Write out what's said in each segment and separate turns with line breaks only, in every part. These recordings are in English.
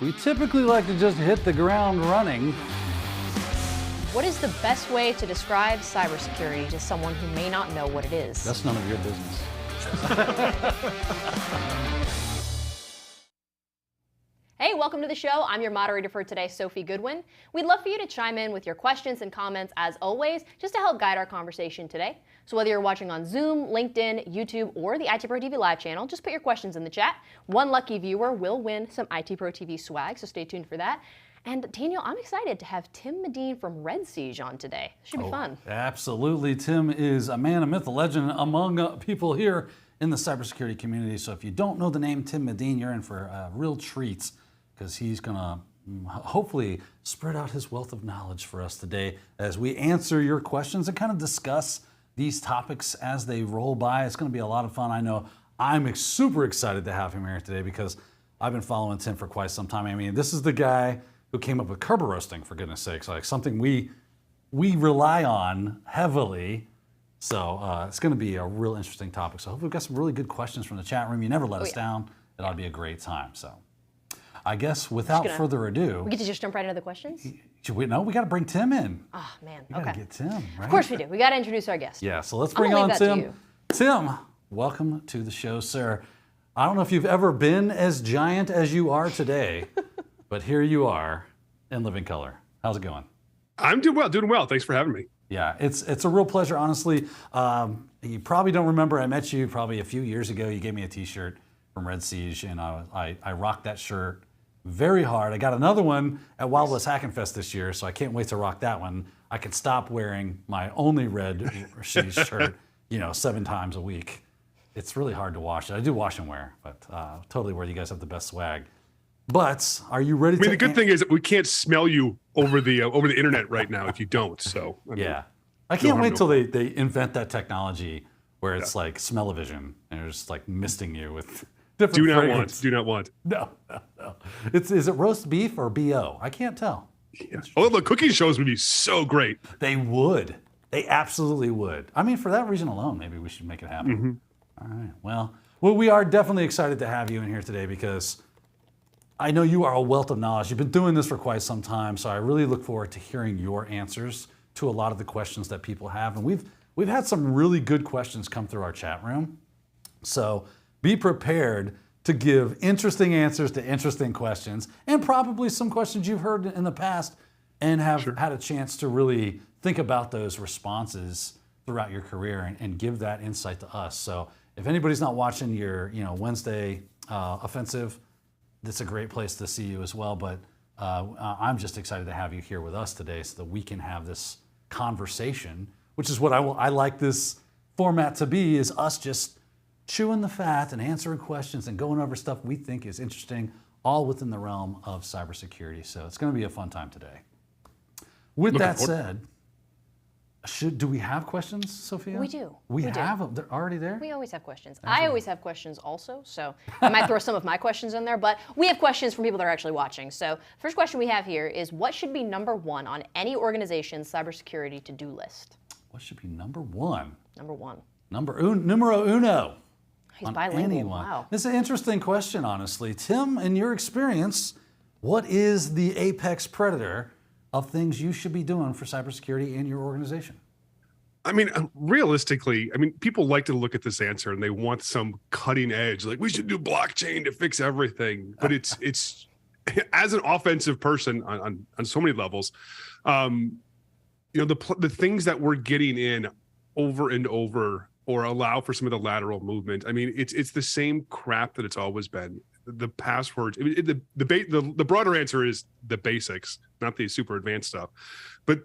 We typically like to just hit the ground running.
What is the best way to describe cybersecurity to someone who may not know what it is?
That's none of your business.
Hey, welcome to the show. I'm your moderator for today, Sophie Goodwin. We'd love for you to chime in with your questions and comments, as always, just to help guide our conversation today. So whether you're watching on Zoom, LinkedIn, YouTube, or the ITProTV live channel, just put your questions in the chat. One lucky viewer will win some ITProTV swag, so stay tuned for that. And Daniel, I'm excited to have Tim Medin from Red Siege on today. Should be fun.
Absolutely. Tim is a man, a myth, a legend among people here in the cybersecurity community. So if you don't know the name Tim Medin, you're in for real treats, because he's going to hopefully spread out his wealth of knowledge for us today as we answer your questions and kind of discuss these topics as they roll by. It's going to be a lot of fun. I know I'm super excited to have him here today because I've been following Tim for quite some time. I mean, this is the guy who came up with Kerberoasting, for goodness sakes, like something we rely on heavily. So it's going to be a real interesting topic. So I hope we've got some really good questions from the chat room. You never let us down. It ought to be a great time. So I guess without further ado,
we get to just jump right into the questions?
we got to bring Tim in.
Oh, man.
We got to get Tim, right?
Of course we do. We got to introduce our guest.
Yeah, so let's bring on Tim. Tim, welcome to the show, sir. I don't know if you've ever been as giant as you are today, but here you are in living color. How's it going?
I'm doing well. Thanks for having me.
Yeah, it's a real pleasure, honestly. You probably don't remember, I met you probably a few years ago. You gave me a t-shirt from Red Siege, and I rocked that shirt very hard. I got another one at Wild West Hackin' Fest this year, so I can't wait to rock that one. I could stop wearing my only Red Siege shirt, 7 times a week. It's really hard to wash it. I do wash and wear, but totally where you guys have the best swag. But are you ready?
The good thing is that we can't smell you over the internet right now if you don't. So
I can't wait till they invent that technology where it's like smell-o-vision and it's just like misting you with different fragrances.
Do not want.
No. Is it roast beef or BO? I can't tell.
Yeah. Oh, the cooking shows would be so great.
They would. They absolutely would. I mean, for that reason alone, maybe we should make it happen. Mm-hmm. All right. Well, we are definitely excited to have you in here today because I know you are a wealth of knowledge. You've been doing this for quite some time, so I really look forward to hearing your answers to a lot of the questions that people have. And we've had some really good questions come through our chat room. So be prepared to give interesting answers to interesting questions, and probably some questions you've heard in the past and have had a chance to really think about those responses throughout your career and give that insight to us. So if anybody's not watching your Wednesday offensive, that's a great place to see you as well. But I'm just excited to have you here with us today so that we can have this conversation, which is what I like this format to be, is us just chewing the fat and answering questions and going over stuff we think is interesting, all within the realm of cybersecurity. So it's going to be a fun time today. With that said, do we have questions, Sophia?
We do.
We have them. They're already there?
We always have questions. I always have questions also, so I might throw some of my questions in there, but we have questions from people that are actually watching. So first question we have here is, what should be number one on any organization's cybersecurity to-do list?
What should be number one?
Numero uno. He's bilingual. Wow.
This is an interesting question, honestly. Tim, in your experience, what is the apex predator of things you should be doing for cybersecurity in your organization?
I mean, realistically, people like to look at this answer and they want some cutting edge, like we should do blockchain to fix everything. But it's as an offensive person on so many levels, the things that we're getting in over and over, or allow for some of the lateral movement. I mean, it's the same crap that it's always been. The passwords. The broader answer is the basics, not the super advanced stuff. But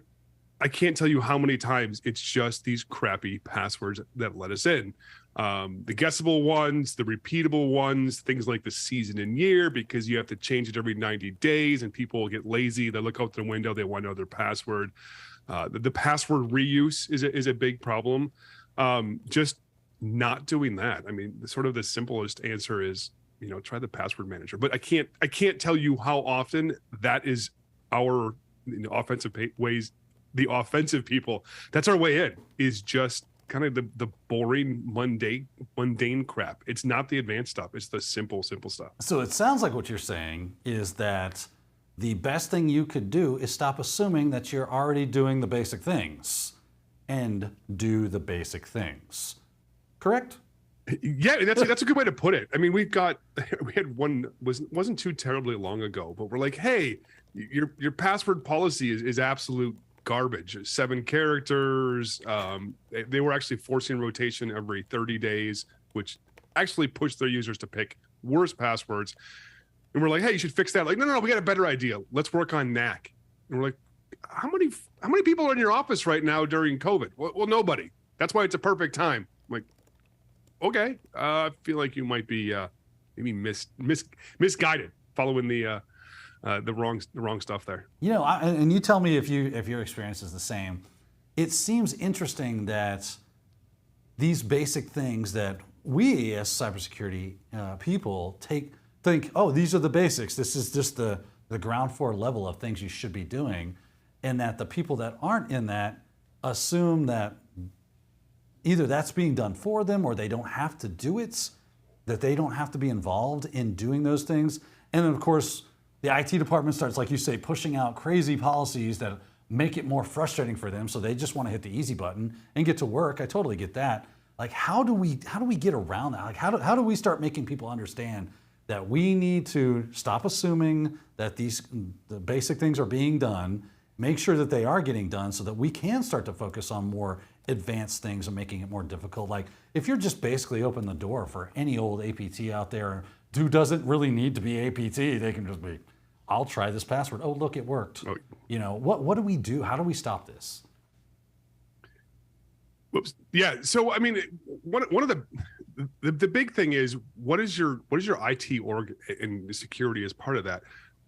I can't tell you how many times it's just these crappy passwords that let us in. The guessable ones, the repeatable ones, things like the season and year, because you have to change it every 90 days and people get lazy. They look out the window, they want to know their password. The password reuse is a big problem. Just not doing that. I mean, the simplest answer is, try the password manager. But I can't tell you how often that is our offensive ways. The offensive people, that's our way in, is just kind of the boring, mundane crap. It's not the advanced stuff. It's the simple stuff.
So it sounds like what you're saying is that the best thing you could do is stop assuming that you're already doing the basic things and do the basic things. Correct?
Yeah, that's a good way to put it. I mean, we had one wasn't too terribly long ago, but we're like, hey, your password policy is absolute garbage. 7 characters. They were actually forcing rotation every 30 days, which actually pushed their users to pick worse passwords. And we're like, hey, you should fix that. Like, no, we got a better idea. Let's work on NAC. And we're like, how many people are in your office right now during COVID? Well, nobody. That's why it's a perfect time. I'm like, okay, I feel like you might be maybe misguided, following the wrong stuff there.
You know, and you tell me if your experience is the same. It seems interesting that these basic things that we as cybersecurity people think, oh, these are the basics. This is just the ground floor level of things you should be doing, and that the people that aren't in that assume that either that's being done for them or they don't have to do it, that they don't have to be involved in doing those things. And then, of course, the IT department starts, like you say, pushing out crazy policies that make it more frustrating for them, so they just want to hit the easy button and get to work. I totally get that. Like, how do we get around that? Like, how do we start making people understand that we need to stop assuming that the basic things are being done, make sure that they are getting done so that we can start to focus on more advanced things and making it more difficult. Like, if you're just basically open the door for any old APT out there who doesn't really need to be APT, they can just be, I'll try this password. Oh, look, it worked. Oh. You know, what do we do? How do we stop this?
Whoops. Yeah. So, I mean, one of the big thing is, what is your IT org and security as part of that?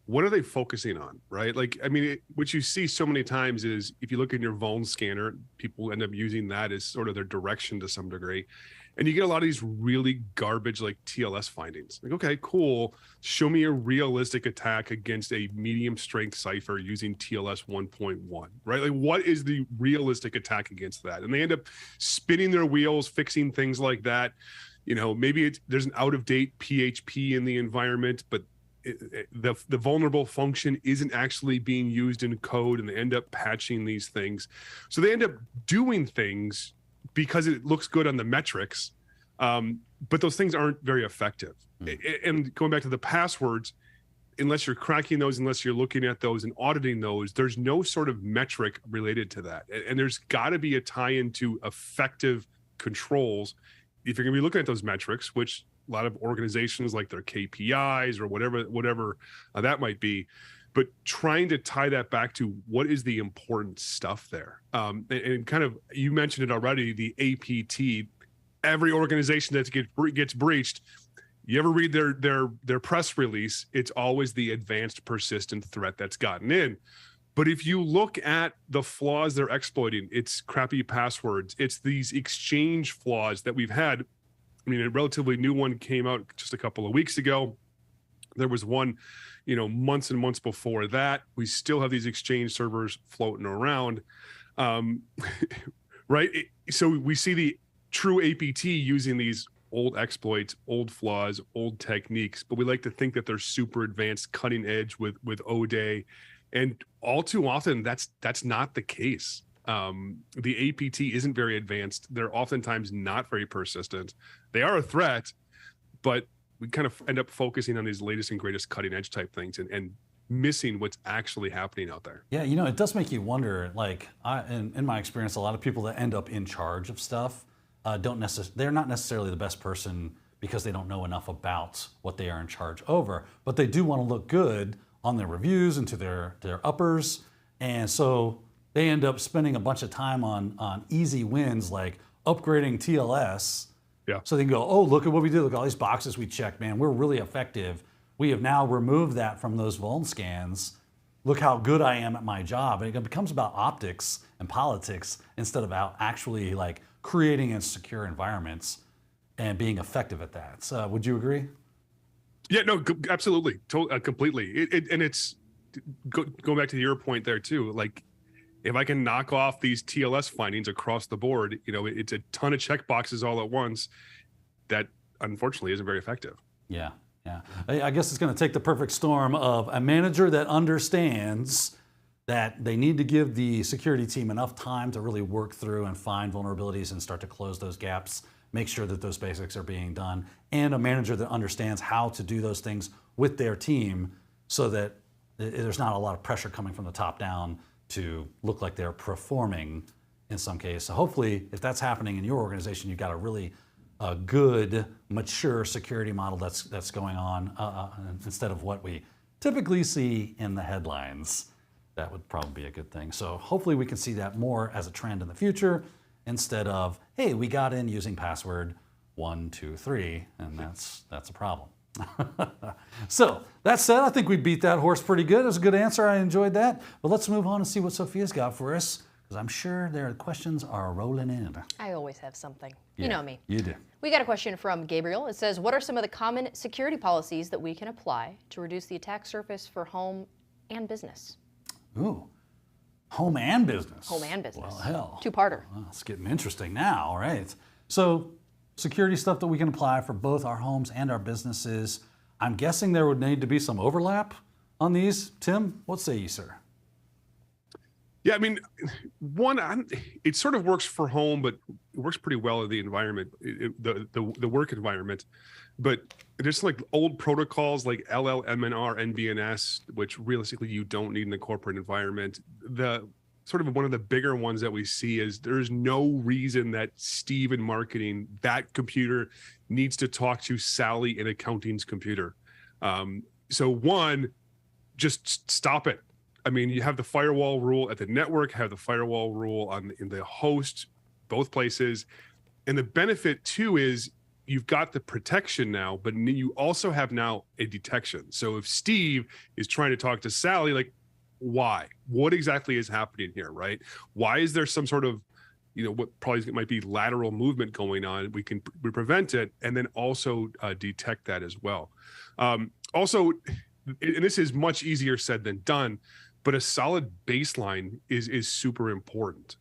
What are they focusing on, right? Like, I mean, what you see so many times is, if you look in your vuln scanner, people end up using that as sort of their direction to some degree. And you get a lot of these really garbage, like TLS findings. Like, okay, cool. Show me a realistic attack against a medium strength cipher using TLS 1.1, right? Like, what is the realistic attack against that? And they end up spinning their wheels, fixing things like that. You know, maybe there's an out of date PHP in the environment, but the vulnerable function isn't actually being used in code, and they end up patching these things. So they end up doing things because it looks good on the metrics, but those things aren't very effective. And going back to the passwords, unless you're cracking those, unless you're looking at those and auditing those, there's no sort of metric related to that. And there's got to be a tie-in to effective controls if you're going to be looking at those metrics, which a lot of organizations like their KPIs or whatever that might be, but trying to tie that back to what is the important stuff there. And kind of, you mentioned it already, the APT, every organization that gets breached, you ever read their press release, it's always the advanced persistent threat that's gotten in. But if you look at the flaws they're exploiting, it's crappy passwords, it's these exchange flaws that we've had. I mean, a relatively new one came out just a couple of weeks ago. There was one, months and months before that. We still have these exchange servers floating around, right? So we see the true APT using these old exploits, old flaws, old techniques, but we like to think that they're super advanced, cutting edge with ODay. And all too often, that's not the case. The APT isn't very advanced. They're oftentimes not very persistent. They are a threat, but we kind of end up focusing on these latest and greatest cutting edge type things and missing what's actually happening out there.
Yeah, it does make you wonder, like, in my experience, a lot of people that end up in charge of stuff they're not necessarily the best person because they don't know enough about what they are in charge over, but they do want to look good on their reviews and to their uppers. And so they end up spending a bunch of time on easy wins, like upgrading TLS.
Yeah.
So they can go, oh, look at what we did. Look at all these boxes we checked, man. We're really effective. We have now removed that from those vuln scans. Look how good I am at my job. And it becomes about optics and politics instead of actually like creating and secure environments and being effective at that. So would you agree?
Yeah, no, absolutely, completely. And it's going back to your point there too. Like, if I can knock off these TLS findings across the board, it's a ton of check boxes all at once. That unfortunately isn't very effective.
Yeah, yeah. I guess it's going to take the perfect storm of a manager that understands that they need to give the security team enough time to really work through and find vulnerabilities and start to close those gaps, make sure that those basics are being done, and a manager that understands how to do those things with their team so that there's not a lot of pressure coming from the top down to look like they're performing in some case. So hopefully, if that's happening in your organization, you've got a really good, mature security model that's going on instead of what we typically see in the headlines. That would probably be a good thing. So hopefully we can see that more as a trend in the future instead of, hey, we got in using password 123, and that's a problem. So that said, I think we beat that horse pretty good. It was a good answer. I enjoyed that. But let's move on and see what Sophia's got for us, because I'm sure their questions are rolling in.
I always have something.
Yeah,
You know me.
You do.
We got a question from Gabriel. It says, what are some of the common security policies that we can apply to reduce the attack surface for home and business?
Ooh, home and business.
Home and business.
Well, hell.
Two-parter.
Well, it's getting interesting now, right? So security stuff that we can apply for both our homes and our businesses. I'm guessing there would need to be some overlap on these. Tim, what say you, sir?
Yeah, I mean, it sort of works for home, but it works pretty well in the environment, the work environment. But there's like old protocols like LLMNR, NBNS, which realistically you don't need in the corporate environment. The sort of one of the bigger ones that we see is there's no reason that Steve in marketing, that computer needs to talk to Sally in accounting's computer. So one, just stop it. I mean, you have the firewall rule at the network, have the firewall rule in the host, both places. And the benefit too is you've got the protection now, but you also have now a detection. So if Steve is trying to talk to Sally, like, why? What exactly is happening here, right? Why is there some sort of, what probably might be lateral movement going on? We prevent it and then also detect that as well. Also, and this is much easier said than done, but a solid baseline is super important.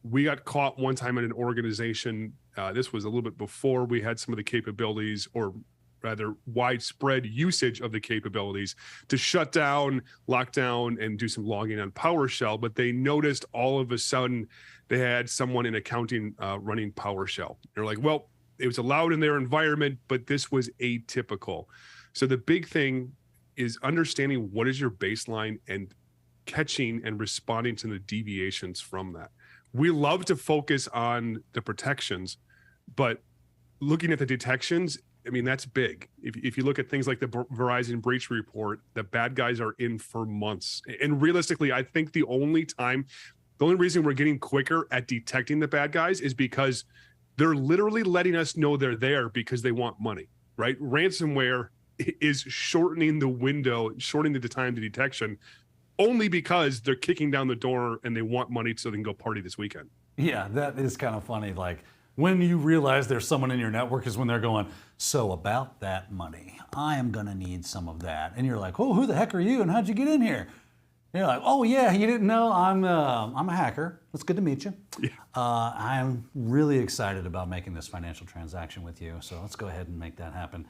We got caught one time in an organization. This was a little bit before we had some of the capabilities, or rather widespread usage of the capabilities to shut down, lock down, and do some logging on PowerShell. But they noticed all of a sudden they had someone in accounting running PowerShell. They're like, well, it was allowed in their environment, but this was atypical. So the big thing is understanding what is your baseline and catching and responding to the deviations from that. We love to focus on the protections, but looking at the detections, I mean, that's big. If you look at things like the Verizon breach report, the bad guys are in for months. And realistically, I think the only reason we're getting quicker at detecting the bad guys is because they're literally letting us know they're there because they want money, right? Ransomware is shortening the window, shortening the time to detection, only because they're kicking down the door and they want money so they can go party this weekend.
Yeah, that is kind of funny. Like, when you realize there's someone in your network is when they're going, so about that money, I am going to need some of that. And you're like, oh, who the heck are you and how'd you get in here? And you're like, oh yeah, you didn't know I'm a hacker. It's good to meet you. Yeah. I'm really excited about making this financial transaction with you. So let's go ahead and make that happen.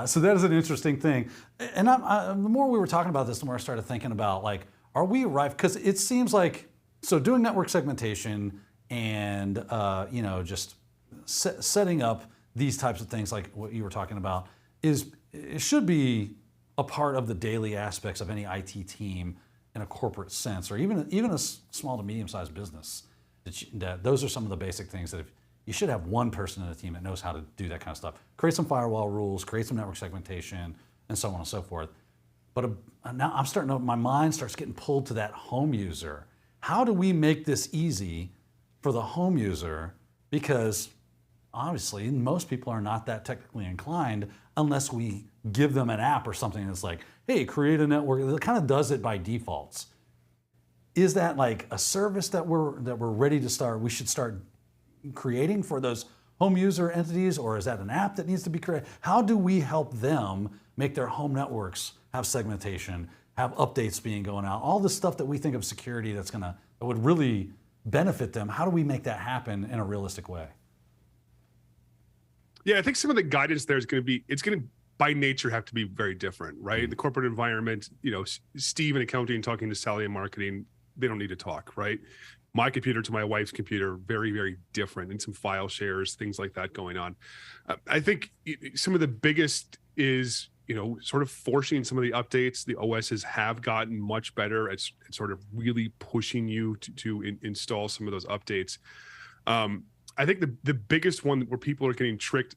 So that is an interesting thing. And the more we were talking about this, the more I started thinking about, like, are we right? Because it seems like, so doing network segmentation and, just setting up these types of things like what you were talking about it should be a part of the daily aspects of any IT team in a corporate sense, or even a small to medium-sized business. That those are some of the basic things that you should have one person in a team that knows how to do that kind of stuff. Create some firewall rules, create some network segmentation, and so on and so forth. But now my mind starts getting pulled to that home user. How do we make this easy for the home user? Because obviously most people are not that technically inclined unless we give them an app or something that's like, hey, create a network. It kind of does it by defaults. Is that like a service that we're ready to start? We should start creating for those home user entities, or is that an app that needs to be created? How do we help them make their home networks have segmentation, have updates being going out, all the stuff that we think of security that's going to that would really benefit them. How do we make that happen in a realistic way?
Yeah, I think some of the guidance there is going to be, it's going to by nature have to be very different, right? The corporate environment, Steve in accounting talking to Sally in marketing, they don't need to talk, right? My computer to my wife's computer, very, very different, and some file shares, things like that going on. I think some of the biggest is, sort of forcing some of the updates. The OSs have gotten much better at sort of really pushing you to install some of those updates. I think the biggest one where people are getting tricked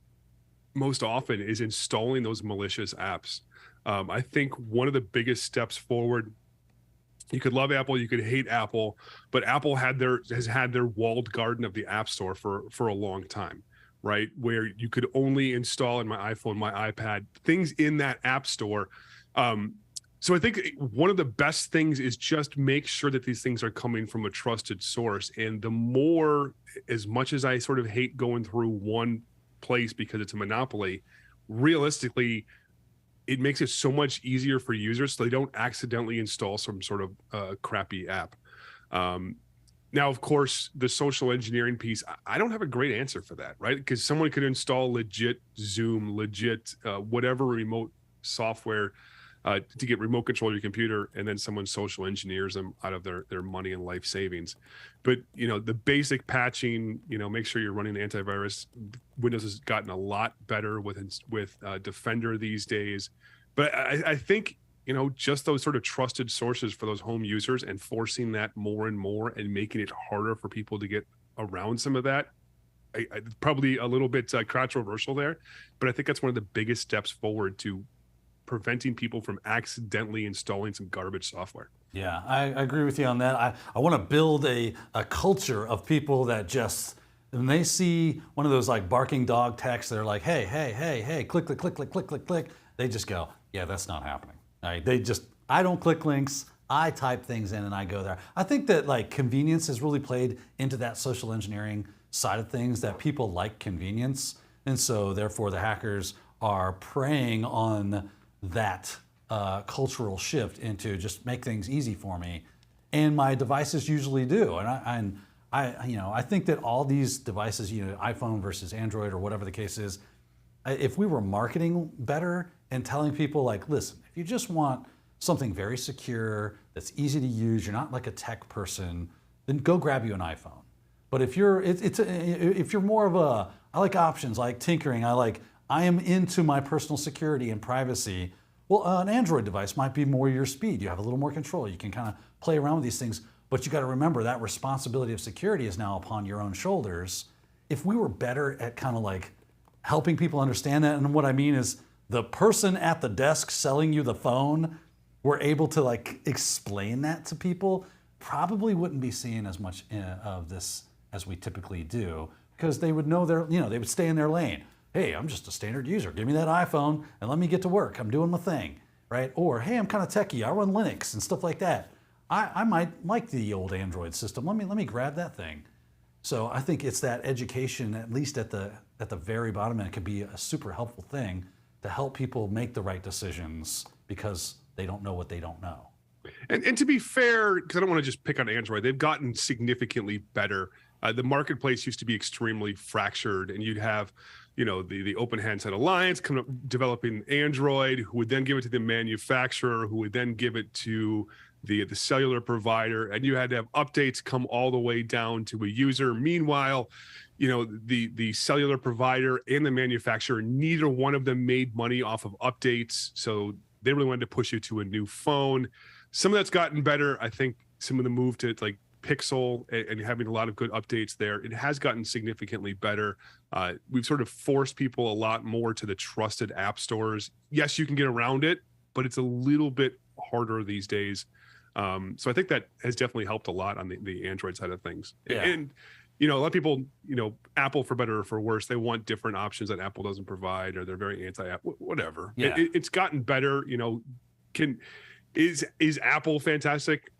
most often is installing those malicious apps. I think one of the biggest steps forward, you could love Apple, you could hate Apple, but Apple has had their walled garden of the App Store for a long time, right? Where you could only install in my iPhone, my iPad, things in that App Store. So I think one of the best things is just make sure that these things are coming from a trusted source. And the more, as much as I sort of hate going through one place because it's a monopoly, realistically, it makes it so much easier for users so they don't accidentally install some sort of crappy app. Now, of course, the social engineering piece, I don't have a great answer for that, right? Because someone could install legit Zoom, legit whatever remote software to get remote control of your computer, and then someone social engineers them out of their money and life savings. But the basic patching, make sure you're running antivirus. Windows has gotten a lot better with Defender these days. But I think just those sort of trusted sources for those home users, and forcing that more and more, and making it harder for people to get around some of that. I probably a little bit controversial there, but I think that's one of the biggest steps forward to preventing people from accidentally installing some garbage software.
Yeah, I agree with you on that. I want to build a culture of people that just, when they see one of those like barking dog texts, they're like, hey, click, click, click, click, click, click, click. They just go, yeah, that's not happening. Right? I don't click links. I type things in and I go there. I think that like convenience has really played into that social engineering side of things, that people like convenience. And so therefore the hackers are preying on that cultural shift into just make things easy for me, and my devices usually do. And I think that all these devices, iPhone versus Android or whatever the case is, if we were marketing better and telling people like, listen, if you just want something very secure that's easy to use, you're not like a tech person, then go grab you an iPhone. But if you're if you're more of a, I like options, I like tinkering, I am into my personal security and privacy. Well, an Android device might be more your speed. You have a little more control. You can kind of play around with these things, but you got to remember that responsibility of security is now upon your own shoulders. If we were better at kind of like helping people understand that, and what I mean is the person at the desk selling you the phone were able to like explain that to people, probably wouldn't be seeing as much of this as we typically do, because they would know they would stay in their lane. Hey, I'm just a standard user. Give me that iPhone and let me get to work. I'm doing my thing, right? Or, hey, I'm kind of techie. I run Linux and stuff like that. I might like the old Android system. Let me grab that thing. So I think it's that education, at least at the very bottom, and it could be a super helpful thing to help people make the right decisions because they don't know what they don't know.
And to be fair, because I don't want to just pick on Android, they've gotten significantly better. The marketplace used to be extremely fractured, and you'd have the Open Handset Alliance developing Android, who would then give it to the manufacturer, who would then give it to the cellular provider, and you had to have updates come all the way down to a user. Meanwhile, the cellular provider and the manufacturer, neither one of them made money off of updates, so they really wanted to push you to a new phone. Some of that's gotten better. I think some of the move to like Pixel and having a lot of good updates there, it has gotten significantly better. We've sort of forced people a lot more to the trusted app stores. Yes, you can get around it, but it's a little bit harder these days. So I think that has definitely helped a lot on the Android side of things. Yeah. And a lot of people, Apple, for better or for worse, they want different options that Apple doesn't provide, or they're very anti-app, whatever. Yeah. It's gotten better. Is Apple fantastic?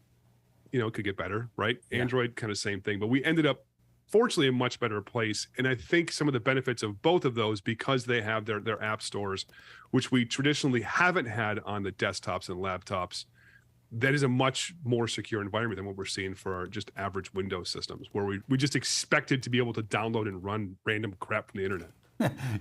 It could get better, right? Yeah. Android, kind of same thing. But we ended up, fortunately, in a much better place. And I think some of the benefits of both of those, because they have their app stores, which we traditionally haven't had on the desktops and laptops, that is a much more secure environment than what we're seeing for our just average Windows systems, where we just expected to be able to download and run random crap from the internet.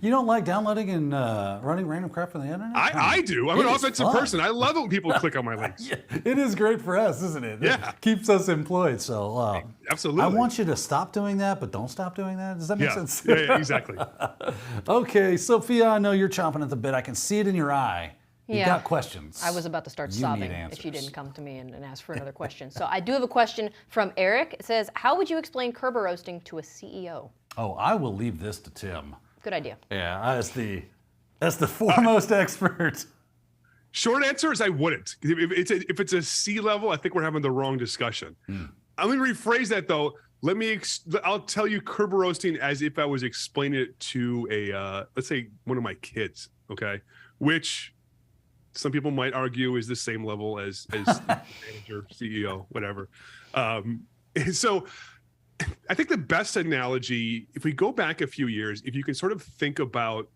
You don't like downloading and running random crap from the internet?
I do. I'm an offensive person. I love it when people click on my links.
Yeah, it is great for us, isn't it?
Yeah.
It keeps us employed. So
Absolutely.
I want you to stop doing that, but don't stop doing that. Does that make sense?
Yeah, exactly.
Okay, Sophia, I know you're chomping at the bit. I can see it in your eye. You've got questions.
I was about to start
You
sobbing
need
if you
answers.
didn't come to me and ask for another question. So I do have a question from Eric. It says, how would you explain Kerberoasting to a CEO?
Oh, I will leave this to Tim.
Good idea.
Yeah, that's the foremost expert.
Short answer is I wouldn't. If it's a C level, I think we're having the wrong discussion. I'm going to rephrase that though. I'll tell you Kerberoasting as if I was explaining it to a, let's say one of my kids, okay? Which some people might argue is the same level as manager, CEO, whatever. So I think the best analogy, if we go back a few years, if you can sort of think about,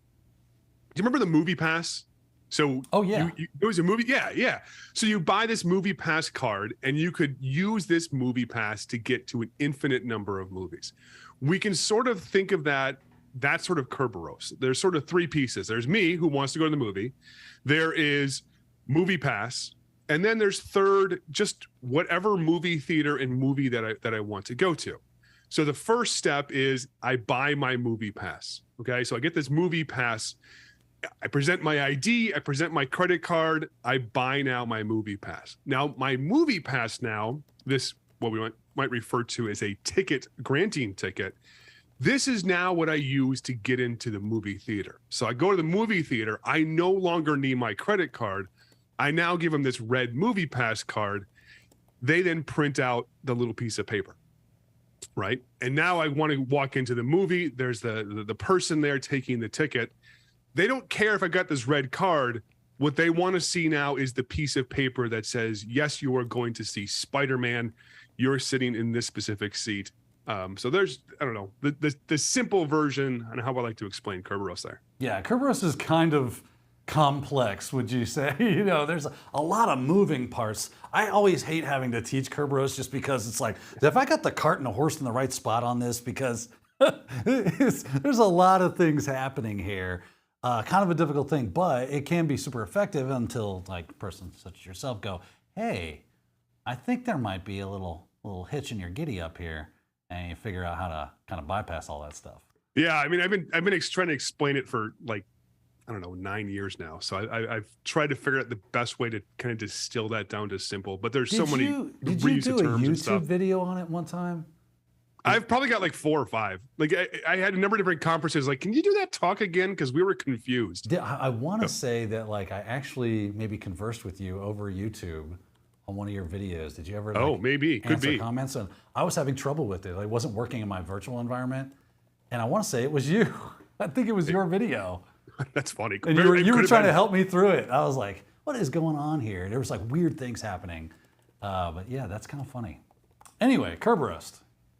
do you remember the Movie Pass? So it was a movie. Yeah. So you buy this Movie Pass card and you could use this Movie Pass to get to an infinite number of movies. We can sort of think of that's sort of Kerberos. There's sort of three pieces. There's me who wants to go to the movie. There is Movie Pass. And then there's third, just whatever movie theater and movie that I want to go to. So the first step is I buy my Movie Pass. Okay. So I get this Movie Pass. I present my ID, I present my credit card, I buy now my Movie Pass. Now my Movie Pass now, this what we might refer to as a ticket granting ticket. This is now what I use to get into the movie theater. So I go to the movie theater, I no longer need my credit card. I now give them this red Movie Pass card. They then print out the little piece of paper, right? And now I want to walk into the movie. There's the person there taking the ticket. They don't care if I got this red card. What they want to see now is the piece of paper that says, yes, you are going to see Spider-Man. You're sitting in this specific seat. So there's, I don't know, the simple version on how I like to explain Kerberos there.
Yeah, Kerberos is kind of complex, would you say? There's a lot of moving parts. I always hate having to teach Kerberos just because it's like, if I got the cart and the horse in the right spot on this, because there's a lot of things happening here. Kind of a difficult thing, but it can be super effective until like a person such as yourself go, hey, I think there might be a little hitch in your giddy up here, and you figure out how to kind of bypass all that stuff.
Yeah, I mean, I've been trying to explain it for like, I don't know, 9 years now. So I've tried to figure out the best way to kind of distill that down to simple. But there's so many
Did you do a YouTube
stuff.
video on it one time?
I've probably got like 4 or 5. Like I had a number of different conferences. Like, can you do that talk again? Because we were confused.
I want to say that like I actually maybe conversed with you over YouTube on one of your videos. Did you ever?
Maybe could
answer
be
comments? And I was having trouble with it. I wasn't working in my virtual environment, and I want to say it was you. I think it was your video.
That's funny.
And you were trying to help me through it. I was like, what is going on here? There was like weird things happening. But yeah, that's kind of funny. Anyway, Kerberoast.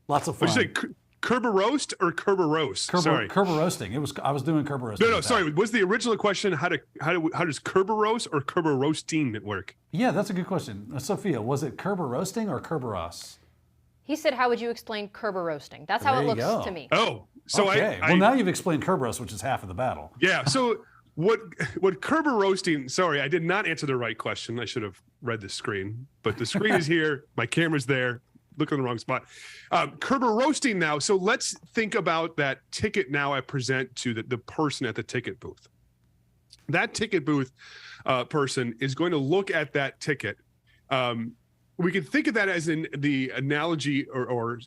Lots of fun.
What did you say, Kerberoast or Kerberos? Sorry.
Kerberoasting. I was doing Kerberoasting.
No, sorry. Was the original question how does Kerberos or Kerberoasting work?
Yeah, that's a good question. Sophia, was it Kerberoasting or Kerberos?
He said, how would you explain Kerberoasting? That's how it looks to me.
Oh, so
okay. Well, now you've explained Kerberos, which is half of the battle.
Yeah. So what Kerberoasting? Sorry, I did not answer the right question. I should have read the screen, but the screen is here. My camera's there. Look in the wrong spot. Kerberoasting now. So let's think about that ticket now I present to the person at the ticket booth. That ticket booth person is going to look at that ticket. We can think of that as in the analogy or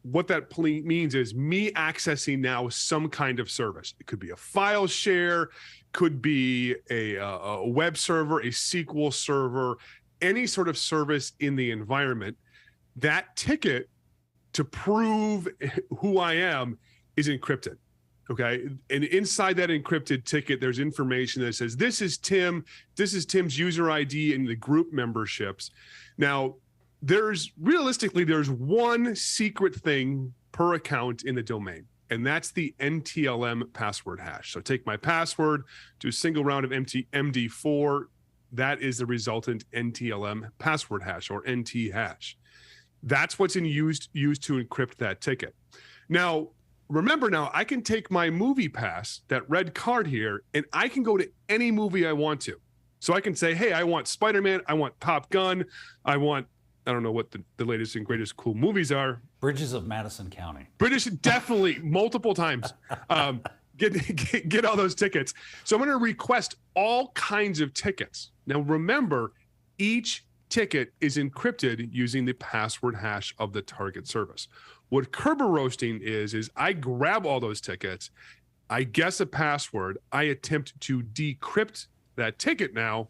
what that means is me accessing now some kind of service. It could be a file share, could be a web server, a SQL server, any sort of service in the environment. That ticket to prove who I am is encrypted. Okay. And inside that encrypted ticket, there's information that says, this is Tim, this is Tim's user ID and the group memberships. Now, there's one secret thing per account in the domain, and that's the NTLM password hash. So take my password, do a single round of MD4, that is the resultant NTLM password hash, or NT hash. That's what's used to encrypt that ticket. Now, remember, I can take my movie pass, that red card here, and I can go to any movie I want to. So I can say, hey, I want Spider-Man, I want Top Gun, I don't know what the latest and greatest cool movies are.
Bridges of Madison County.
British, definitely, multiple times. Get all those tickets. So I'm going to request all kinds of tickets. Now, remember, each ticket is encrypted using the password hash of the target service. What Kerberoasting is I grab all those tickets, I guess a password, I attempt to decrypt that ticket now,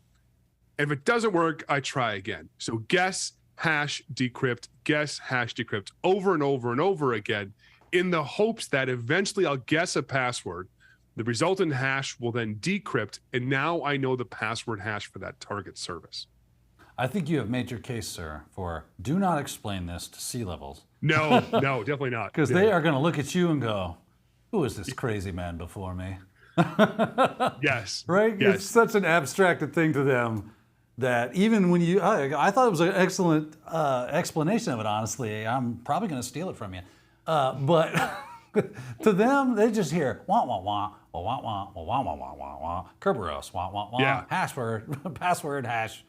and if it doesn't work, I try again. So guess, hash, decrypt, guess, hash, decrypt, over and over and over again, in the hopes that eventually I'll guess a password, the resultant hash will then decrypt, and now I know the password hash for that target service.
I think you have made your case, sir, for do not explain this to C-levels.
No, definitely not.
Because they are going to look at you and go, who is this crazy man before me?
Yes.
Right?
Yes.
It's such an abstracted thing to them that even when I thought it was an excellent explanation of it, honestly. I'm probably going to steal it from you. But to them, they just hear, wah, wah, wah, wah, wah, wah, wah, wah, wah, wah, wah, Kerberos, wah, wah, wah,
Yeah.
password, hash,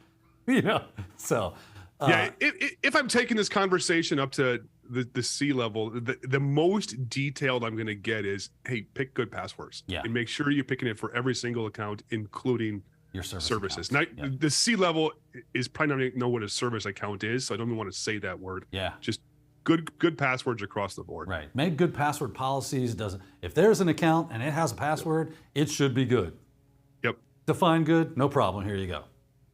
so.
If I'm taking this conversation up to the C level, the most detailed I'm going to get is, hey, pick good passwords.
Yeah.
And make sure you're picking it for every single account, including
Your
services.
accounts.
Now, the C level is probably not going to know what a service account is, so I don't even want to say that word.
Yeah.
Just good passwords across the board.
Right. Make good password policies. If there's an account and it has a password, it should be good.
Yep.
Define good, no problem. Here you go.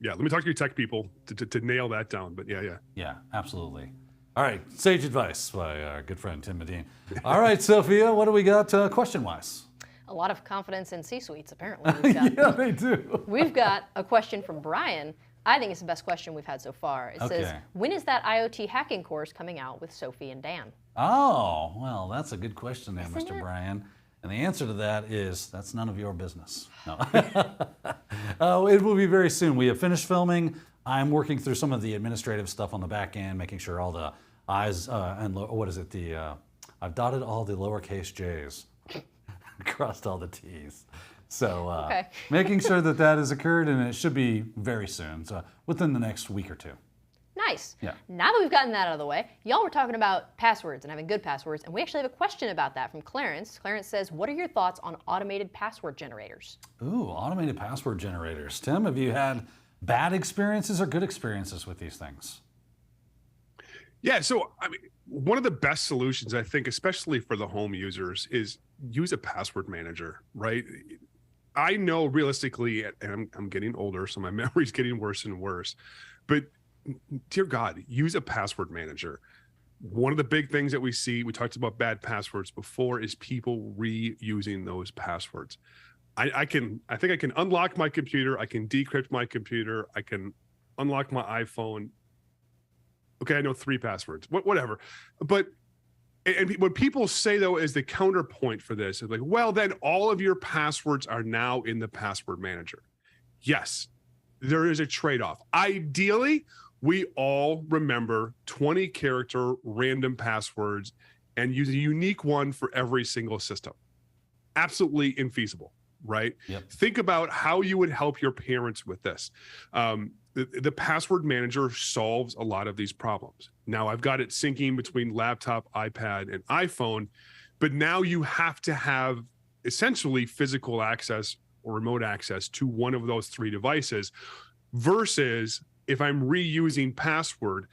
Yeah. Let me talk to your tech people to nail that down. But yeah.
Yeah, absolutely. All right. Sage advice by our good friend Tim Medin. All right, Sophia, what do we got question-wise?
A lot of confidence in C-suites, apparently. We've got.
Yeah, they do.
We've got a question from Brian. I think it's the best question we've had so far. It says, when is that IoT hacking course coming out with Sophie and Dan?
Oh, well, that's a good question there,
Isn't
Mr.
it?
Brian. And the answer to that is, that's none of your business. No. It will be very soon. We have finished filming. I'm working through some of the administrative stuff on the back end, making sure all the I's I've dotted all the lowercase J's, crossed all the T's. So making sure that has occurred, and it should be very soon, so within the next week or two.
Nice.
Yeah.
Now that we've gotten that out of the way, y'all were talking about passwords and having good passwords, and we actually have a question about that from Clarence. Clarence says, what are your thoughts on automated password generators?
Ooh, automated password generators. Tim, have you had bad experiences or good experiences with these things?
Yeah. So, I mean, one of the best solutions, I think, especially for the home users, is use a password manager, right? I know realistically, and I'm getting older, so my memory's getting worse and worse, but dear God, use a password manager. One of the big things that we see, we talked about bad passwords before, is people reusing those passwords. I think I can unlock my computer, I can decrypt my computer, I can unlock my iPhone. Okay, I know 3 passwords, whatever. But and what people say, though, is the counterpoint for this is like, well, then all of your passwords are now in the password manager. Yes, there is a trade-off. Ideally, we all remember 20-character random passwords and use a unique one for every single system. Absolutely infeasible, right?
Yep.
Think about how you would help your parents with this. The password manager solves a lot of these problems. Now I've got it syncing between laptop, iPad, and iPhone, but now you have to have essentially physical access or remote access to one of those 3 devices, versus if I'm reusing passwords,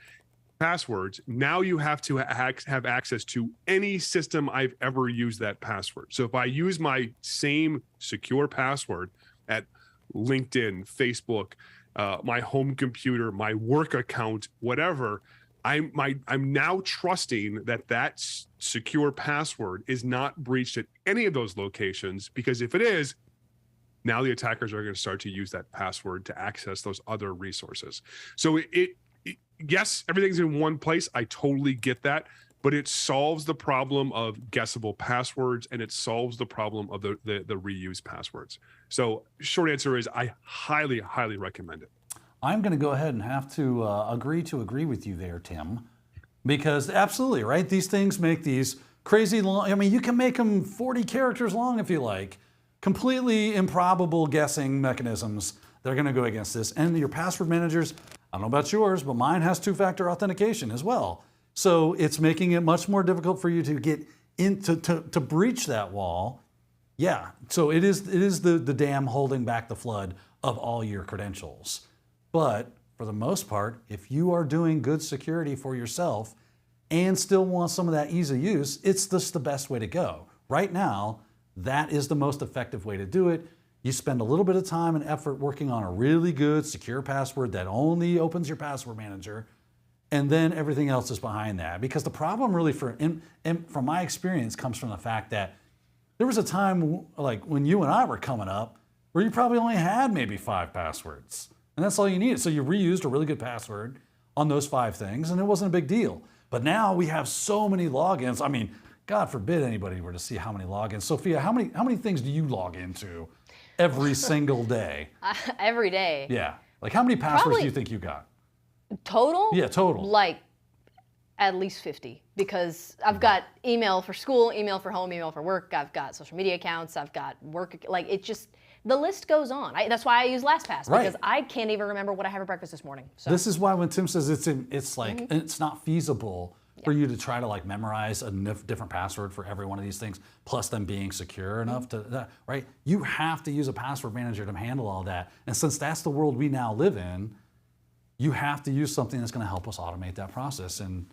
now you have to have access to any system I've ever used that password. So if I use my same secure password at LinkedIn, Facebook, my home computer, my work account, whatever, I'm now trusting that secure password is not breached at any of those locations, because if it is, now the attackers are going to start to use that password to access those other resources. So yes, everything's in one place. I totally get that, but it solves the problem of guessable passwords, and it solves the problem of the reused passwords. So short answer is I highly, highly recommend it.
I'm going to go ahead and have to agree with you there, Tim, because absolutely, right? These things make these crazy long. I mean, you can make them 40 characters long if you like. Completely improbable guessing mechanisms that are going to go against this. And your password managers, I don't know about yours, but mine has two-factor authentication as well. So it's making it much more difficult for you to get into to breach that wall. Yeah, so it is the dam holding back the flood of all your credentials. But for the most part, if you are doing good security for yourself and still want some of that ease of use, it's just the best way to go. Right now, that is the most effective way to do it. You spend a little bit of time and effort working on a really good secure password that only opens your password manager, and then everything else is behind that. Because the problem really, from my experience, comes from the fact that there was a time like when you and I were coming up where you probably only had maybe 5 passwords. And that's all you needed. So you reused a really good password on those 5 things, and it wasn't a big deal. But now we have so many logins. I mean, God forbid anybody were to see how many logins. Sophia, how many things do you log into every single day?
Every day.
Yeah. Like how many passwords do you think you got?
Total?
Yeah, total.
Like at least 50, because I've got email for school, email for home, email for work. I've got social media accounts. I've got work. Like it just, the list goes on. That's why I use LastPass, because I can't even remember what I had for breakfast this morning. So.
This is why when Tim says it's like it's not feasible for you to try to like memorize a different password for every one of these things, plus them being secure enough to right. You have to use a password manager to handle all that, and since that's the world we now live in, you have to use something that's going to help us automate that process. And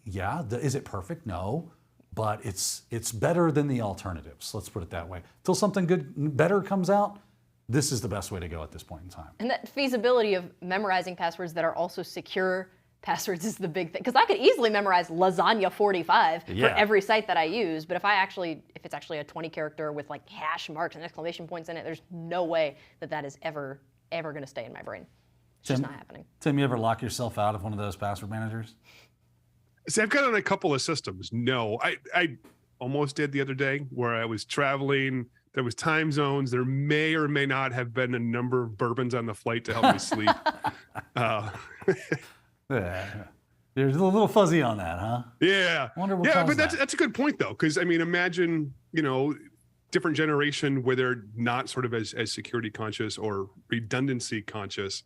is it perfect? No. But it's better than the alternatives. Let's put it that way. Till something better comes out, this is the best way to go at this point in time.
And that feasibility of memorizing passwords that are also secure passwords is the big thing. Because I could easily memorize lasagna 45 for every site that I use. But if it's actually a 20 character with like hash marks and exclamation points in it, there's no way that is ever going to stay in my brain. It's just not happening.
Tim, you ever lock yourself out of one of those password managers?
See, I've got on a couple of systems. No, I almost did the other day where I was traveling. There was time zones. There may or may not have been a number of bourbons on the flight to help me sleep.
You're a little fuzzy on that, huh?
Yeah.
I wonder what
yeah, but
that.
that's a good point though, because I mean, imagine different generation where they're not sort of as security conscious or redundancy conscious.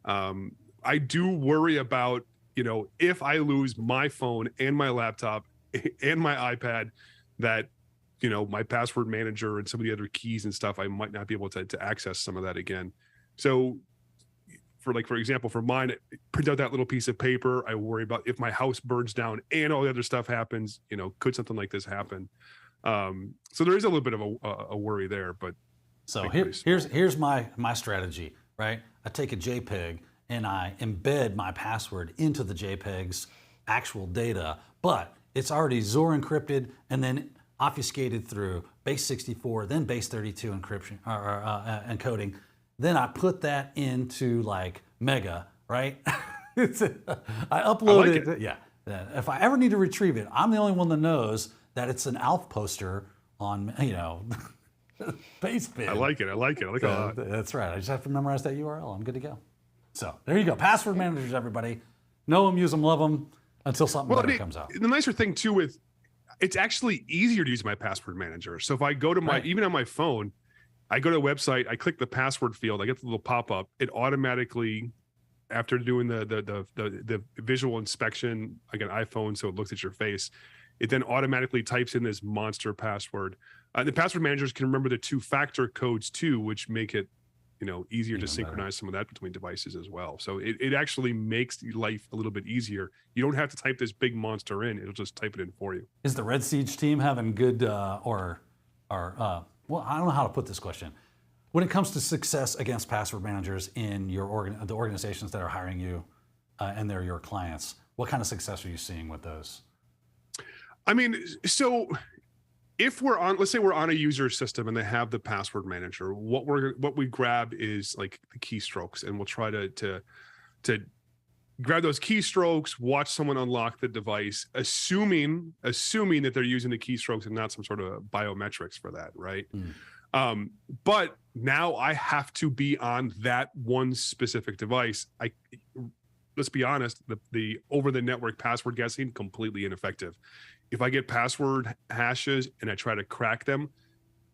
I do worry about. If I lose my phone and my laptop and my iPad, that, my password manager and some of the other keys and stuff, I might not be able to access some of that again. So for example, for mine, print out that little piece of paper. I worry about if my house burns down and all the other stuff happens, could something like this happen? So there is a little bit of a worry there, but.
So here's my strategy, right? I take a JPEG and I embed my password into the JPEG's actual data, but it's already Zor encrypted and then obfuscated through base 64, then base 32 encryption or encoding. Then I put that into like Mega, right? I upload it. Yeah. If I ever need to retrieve it, I'm the only one that knows that it's an ALF poster on, Basebin.
I like it. I like it a lot.
That's right. I just have to memorize that URL. I'm good to go. So there you go. Password managers, everybody. Know them, use them, love them until something better comes out.
The nicer thing too it's actually easier to use my password manager. So if I go to even on my phone, I go to a website, I click the password field, I get the little pop-up. It automatically, after doing the visual inspection, like an iPhone, so it looks at your face, it then automatically types in this monster password. The password managers can remember the 2-factor codes too, which make it easier to synchronize some of that between devices as well. So it actually makes life a little bit easier. You don't have to type this big monster in. It'll just type it in for you.
Is the Red Siege team having good well, I don't know how to put this question. When it comes to success against password managers in the organizations that are hiring you and they're your clients, what kind of success are you seeing with those?
I mean, so if let's say we're on a user system and they have the password manager, what we grab is like the keystrokes, and we'll try to grab those keystrokes, watch someone unlock the device, assuming that they're using the keystrokes and not some sort of biometrics for that, right? But now I have to be on that one specific device. Let's be honest, the over the network password guessing, completely ineffective. If I get password hashes and I try to crack them,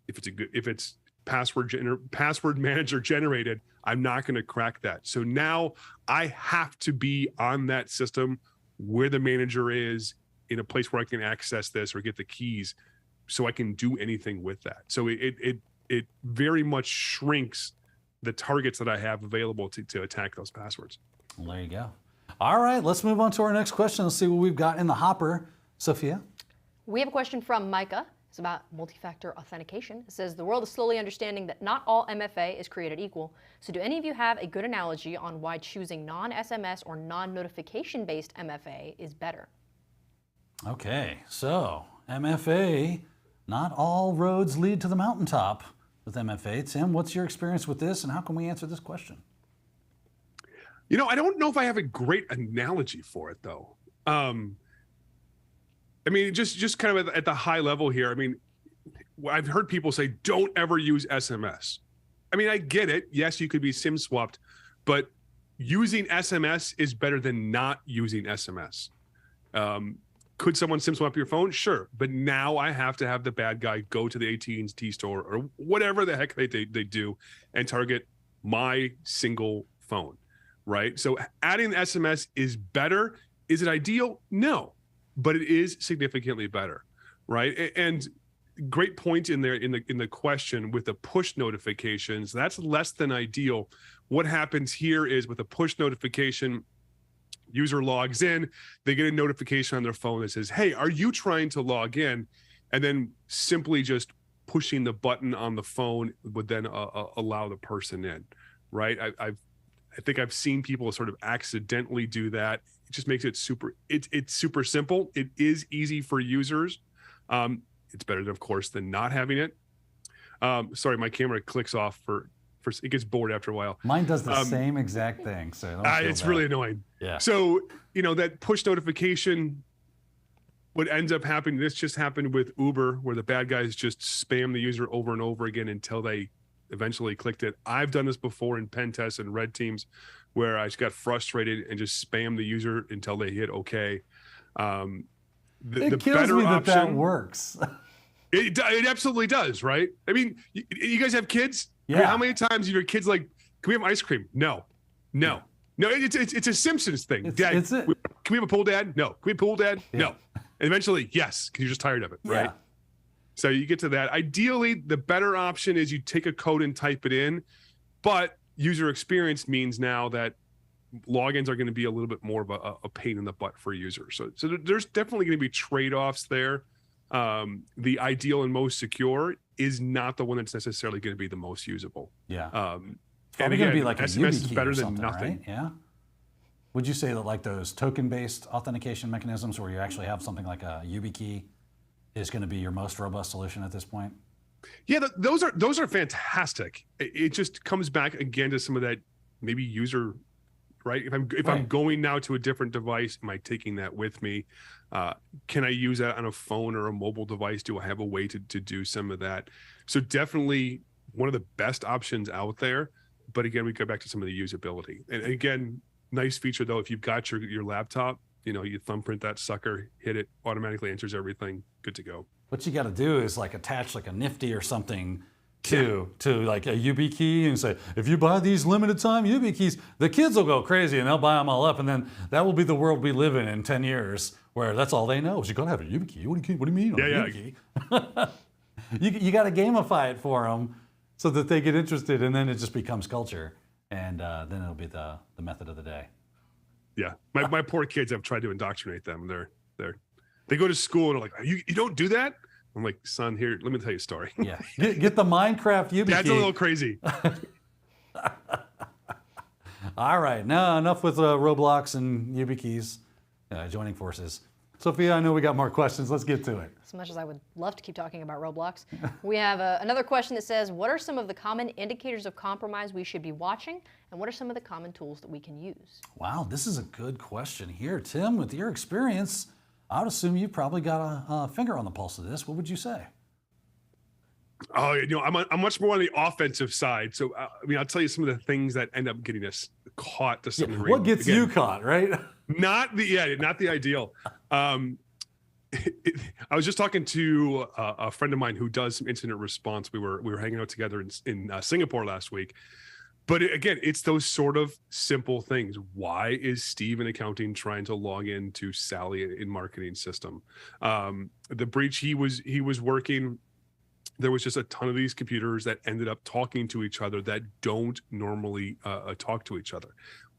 if it's password manager generated, I'm not going to crack that. So now I have to be on that system where the manager is, in a place where I can access this or get the keys, so I can do anything with that. So it very much shrinks the targets that I have available to attack those passwords.
Well, there you go. All right, let's move on to our next question. Let's see what we've got in the hopper. Sophia?
We have a question from Micah. It's about multi-factor authentication. It says, the world is slowly understanding that not all MFA is created equal. So do any of you have a good analogy on why choosing non-SMS or non-notification based MFA is better?
Okay, so MFA, not all roads lead to the mountaintop with MFA. Tim, what's your experience with this, and how can we answer this question?
I don't know if I have a great analogy for it, though. I mean, just kind of at the high level here. I mean, I've heard people say, don't ever use SMS. I mean, I get it. Yes, you could be SIM swapped, but using SMS is better than not using SMS. Could someone SIM swap your phone? Sure. But now I have to have the bad guy go to the AT&T store or whatever the heck they do and target my single phone, right? So adding the SMS is better. Is it ideal? No, but it is significantly better, right? And great point in there in the question with the push notifications. That's less than ideal. What happens here is with a push notification, user logs in, they get a notification on their phone that says, hey, are you trying to log in? And then simply just pushing the button on the phone would then allow the person in, right? I think I've seen people sort of accidentally do that. It just makes it it's super simple. It is easy for users. It's better, of course, than not having it. Sorry, my camera clicks off for it gets bored after a while.
Mine does the same exact thing. So don't feel
it's
bad.
really annoying.
Yeah.
So, that push notification, what ends up happening, this just happened with Uber, where the bad guys just spam the user over and over again until they eventually clicked it. I've done this before in pen tests and red teams where I just got frustrated and just spammed the user until they hit okay.
It kills me that works.
It absolutely does, right? I mean, you guys have kids?
Yeah.
How many times are your kids like, can we have ice cream? No. It's a Simpsons thing. Dad, can we have a pool, Dad? No. Can we have a pool, Dad? Yeah. No. And eventually, yes, because you're just tired of it, right?
Yeah.
So you get to that. Ideally, the better option is you take a code and type it in, but user experience means now that logins are going to be a little bit more of a pain in the butt for users. So there's definitely going to be trade-offs there. The ideal and most secure is not the one that's necessarily going to be the most usable.
Yeah.
And again,
going to be like
SMS is
a YubiKey
better
or
than
something,
nothing.
right? Yeah. Would you say that like those token-based authentication mechanisms where you actually have something like a YubiKey is going to be your most robust solution at this point?
Yeah, those are fantastic. It just comes back again to some of that maybe user, right? If I'm going now to a different device, am I taking that with me? Can I use that on a phone or a mobile device? Do I have a way to do some of that? So definitely one of the best options out there. But again, we go back to some of the usability. And again, nice feature though, if you've got your laptop, you thumbprint that sucker, hit it, automatically answers everything, good to go.
What you got to do is like attach like a Nifty or something to like a YubiKey and say, if you buy these limited time YubiKeys, the kids will go crazy and they'll buy them all up. And then that will be the world we live in 10 years where that's all they know is you got to have a YubiKey. What do you mean? YubiKey? you got to gamify it for them so that they get interested, and then it just becomes culture. And then it'll be the method of the day.
Yeah, my poor kids, I've tried to indoctrinate them. They go to school and are like, you don't do that? I'm like, son, here, let me tell you a story.
Yeah, get the Minecraft YubiKey.
That's a little crazy.
All right, now enough with Roblox and YubiKeys joining forces. Sophia, I know we got more questions. Let's get to it.
As much as I would love to keep talking about Roblox, we have another question that says, what are some of the common indicators of compromise we should be watching, and what are some of the common tools that we can use?
Wow, this is a good question here. Tim, with your experience, I would assume you probably got a finger on the pulse of this. What would you say?
Oh, I'm much more on the offensive side. So, I'll tell you some of the things that end up getting us caught to some degree.
What gets you caught, right?
Not the ideal. I was just talking to a friend of mine who does some incident response. We were hanging out together in Singapore last week. But again, it's those sort of simple things. Why is Steve in accounting trying to log into Sally in marketing system? The breach he was working, there was just a ton of these computers that ended up talking to each other that don't normally talk to each other.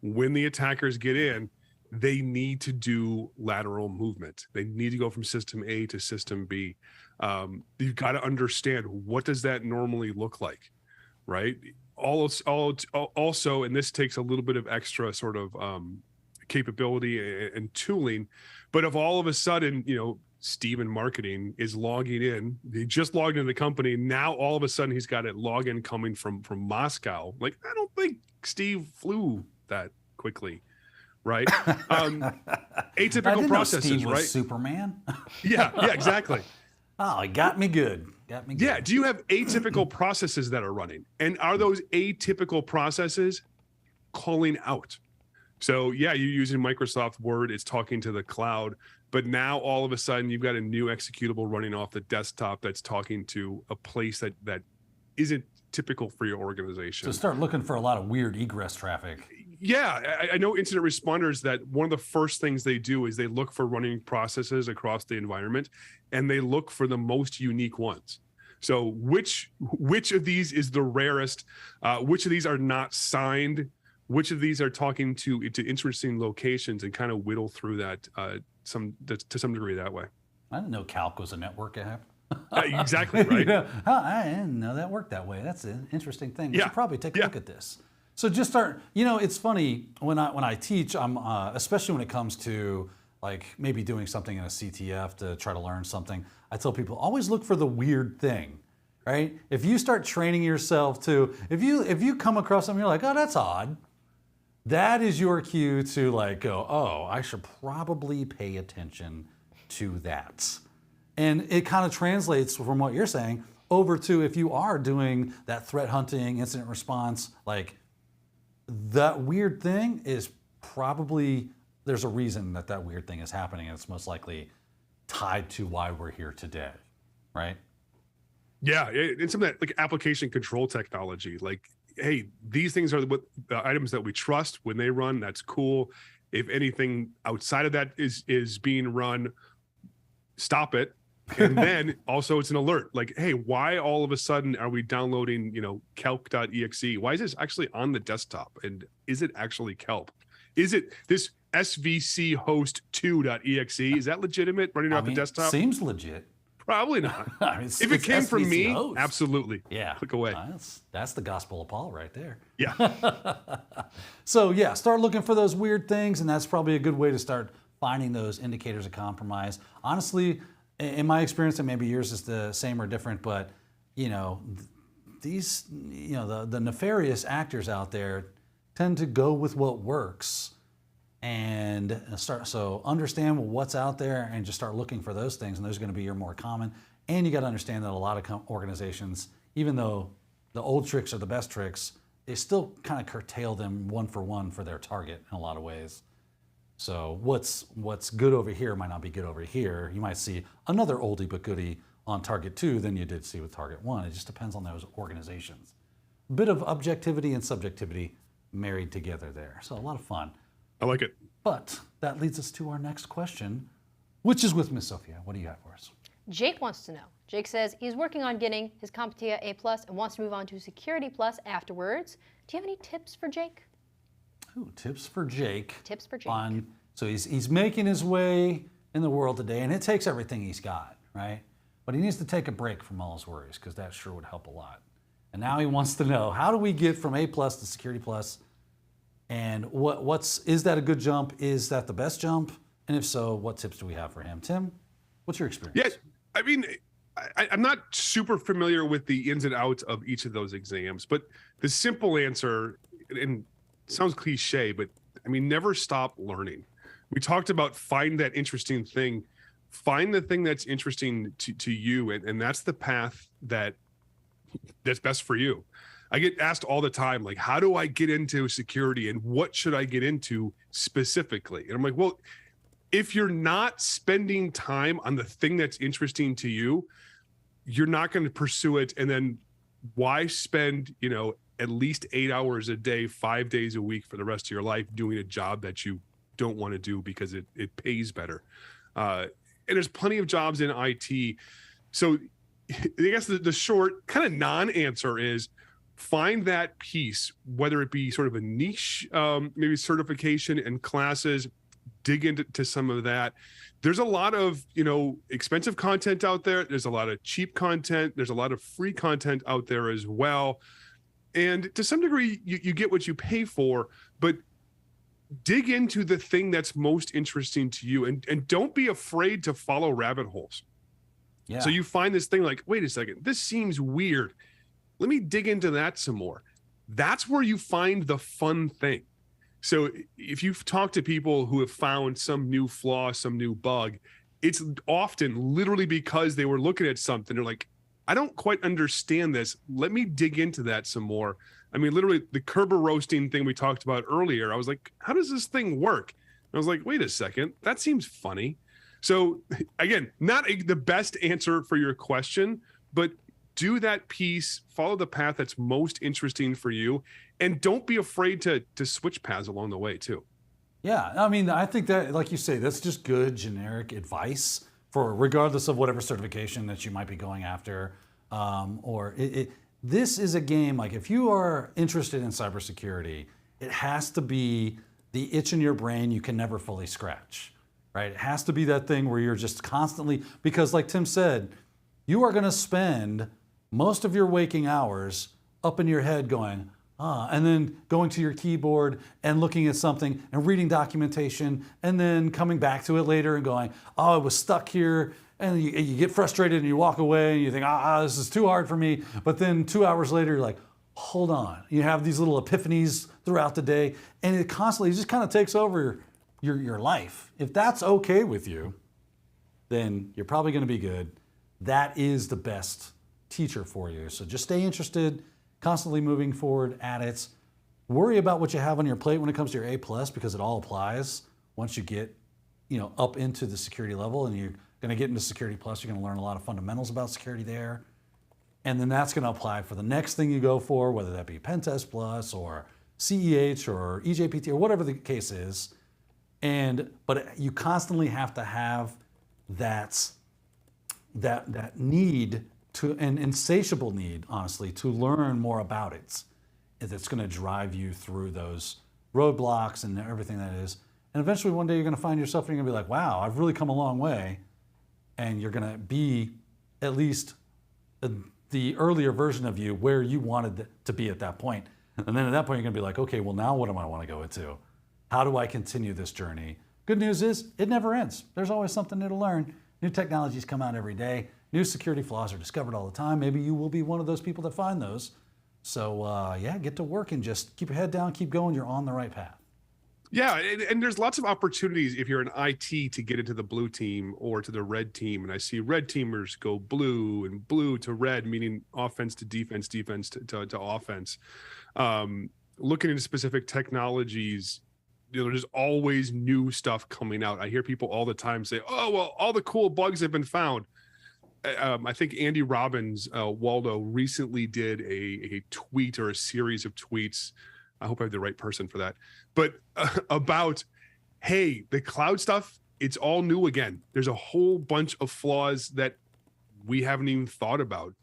When the attackers get in, they need to do lateral movement. They need to go from system A to system B. You've got to understand, what does that normally look like, right? Also, and this takes a little bit of extra sort of capability and tooling, but if all of a sudden, Steve in marketing is logging in, he just logged into the company, now all of a sudden he's got a login coming from Moscow. Like, I don't think Steve flew that quickly, right? Atypical processes,
Steve was
right?
Superman.
Yeah, exactly.
Oh, he got me good.
Yeah. Do you have atypical processes that are running? And are those atypical processes calling out? So yeah, you're using Microsoft Word, it's talking to the cloud, but now all of a sudden you've got a new executable running off the desktop that's talking to a place that isn't typical for your organization.
So start looking for a lot of weird egress traffic.
Yeah, I know incident responders that one of the first things they do is they look for running processes across the environment, and they look for the most unique ones. So which of these is the rarest? Which of these are not signed? Which of these are talking to interesting locations, and kind of whittle through that to some degree that way.
I didn't know Calc was a network app.
Exactly, right?
I didn't know that worked that way. That's an interesting thing. We should probably take a look at this. So just start, it's funny when I teach, I'm especially when it comes to like maybe doing something in a CTF to try to learn something, I tell people always look for the weird thing, right? If you start training yourself to, if you come across something, you're like, oh, that's odd. That is your cue to like go, oh, I should probably pay attention to that. And it kind of translates from what you're saying over to if you are doing that threat hunting, incident response, like that weird thing is probably, there's a reason that weird thing is happening, and it's most likely tied to why we're here today, right?
Yeah, it's some of that like application control technology. Like, hey, these things are the items that we trust when they run. That's cool. If anything outside of that is being run, stop it. And then also it's an alert. Like, hey, why all of a sudden are we downloading, calc.exe? Why is this actually on the desktop? And is it actually calc? Is it this svc host 2.exe? Is that legitimate running off the desktop?
Seems legit.
Probably not. If it came from me, absolutely.
Yeah.
Click away.
That's the gospel of Paul right there.
Yeah.
So yeah, start looking for those weird things, and that's probably a good way to start finding those indicators of compromise. Honestly, in my experience, and maybe yours is the same or different, but these, the nefarious actors out there tend to go with what works, and so understand what's out there and just start looking for those things, and those are going to be your more common. And you got to understand that a lot of organizations, even though the old tricks are the best tricks, they still kind of curtail them one for their target in a lot of ways. So what's good over here might not be good over here. You might see another oldie but goodie on target 2 than you did see with target 1. It just depends on those organizations. A bit of objectivity and subjectivity married together there. So a lot of fun.
I like it.
But that leads us to our next question, which is with Miss Sophia. What do you have for us?
Jake wants to know. Jake says he's working on getting his CompTIA A+ and wants to move on to Security Plus afterwards. Do you have any tips for Jake?
Ooh, tips for Jake.
Tips for Jake.
So he's making his way in the world today, and it takes everything he's got, right? But he needs to take a break from all his worries, because that sure would help a lot. And now he wants to know, how do we get from A+ to Security Plus? And is that a good jump? Is that the best jump? And if so, what tips do we have for him? Tim, what's your experience?
Yes, I mean, I'm not super familiar with the ins and outs of each of those exams, but the simple answer, and it sounds cliche, but I mean, never stop learning. We talked about find that interesting thing. Find the thing that's interesting to you, and that's the path that that's best for you. I get asked all the time, like, how do I get into security and what should I get into specifically? And I'm like, well, if you're not spending time on the thing that's interesting to you, you're not going to pursue it. And then why spend, at least 8 hours a day, 5 days a week for the rest of your life doing a job that you don't want to do because it pays better. And there's plenty of jobs in IT. So I guess the short kind of non-answer is find that piece, whether it be sort of a niche, maybe certification and classes, dig into some of that. There's a lot of, expensive content out there. There's a lot of cheap content. There's a lot of free content out there as well. And to some degree, you get what you pay for, but dig into the thing that's most interesting to you, and don't be afraid to follow rabbit holes. Yeah. So you find this thing like, wait a second, this seems weird. Let me dig into that some more. That's where you find the fun thing. So if you've talked to people who have found some new flaw, some new bug, it's often literally because they were looking at something. They're like, I don't quite understand this. Let me dig into that some more. I mean, literally the Kerberoasting thing we talked about earlier, I was like, how does this thing work? And I was like, wait a second, that seems funny. So again, not the best answer for your question, but do that piece, follow the path that's most interesting for you, and don't be afraid to switch paths along the way too.
Yeah, I mean, I think that, like you say, that's just good generic advice for regardless of whatever certification that you might be going after. This is a game, like if you are interested in cybersecurity, it has to be the itch in your brain you can never fully scratch, right? It has to be that thing where you're just constantly, because like Tim said, you are gonna spend most of your waking hours up in your head going, and then going to your keyboard and looking at something and reading documentation and then coming back to it later and going, I was stuck here. And you get frustrated and you walk away and you think, this is too hard for me. But then 2 hours later, you're like, hold on. You have these little epiphanies throughout the day, and it constantly just kind of takes over your life. If that's okay with you, then you're probably going to be good. That is the best teacher for you. So just stay interested, constantly moving forward at it. Worry about what you have on your plate when it comes to your A+, because it all applies once you get, up into the security level, and you're going to get into Security Plus. You're going to learn a lot of fundamentals about security there. And then that's going to apply for the next thing you go for, whether that be Pentest Plus or CEH or EJPT or whatever the case is. But you constantly have to have that need to, an insatiable need, honestly, to learn more about it. That's going to drive you through those roadblocks and everything that is. And eventually one day you're going to find yourself and you're going to be like, wow, I've really come a long way. And you're going to be at least the earlier version of you where you wanted to be at that point. And then at that point, you're going to be like, okay, well, now what do I want to go into? How do I continue this journey? Good news is it never ends. There's always something new to learn. New technologies come out every day. New security flaws are discovered all the time. Maybe you will be one of those people that find those. So get to work and just keep your head down, keep going. You're on the right path.
Yeah, and there's lots of opportunities if you're an IT to get into the blue team or to the red team. And I see red teamers go blue and blue to red, meaning offense to defense, defense to offense. Looking into specific technologies, there's always new stuff coming out. I hear people all the time say, oh, well, all the cool bugs have been found. I think Andy Robbins, Waldo, recently did a tweet or a series of tweets. I hope I have the right person for that. But about, hey, the cloud stuff, it's all new again. There's a whole bunch of flaws that we haven't even thought about,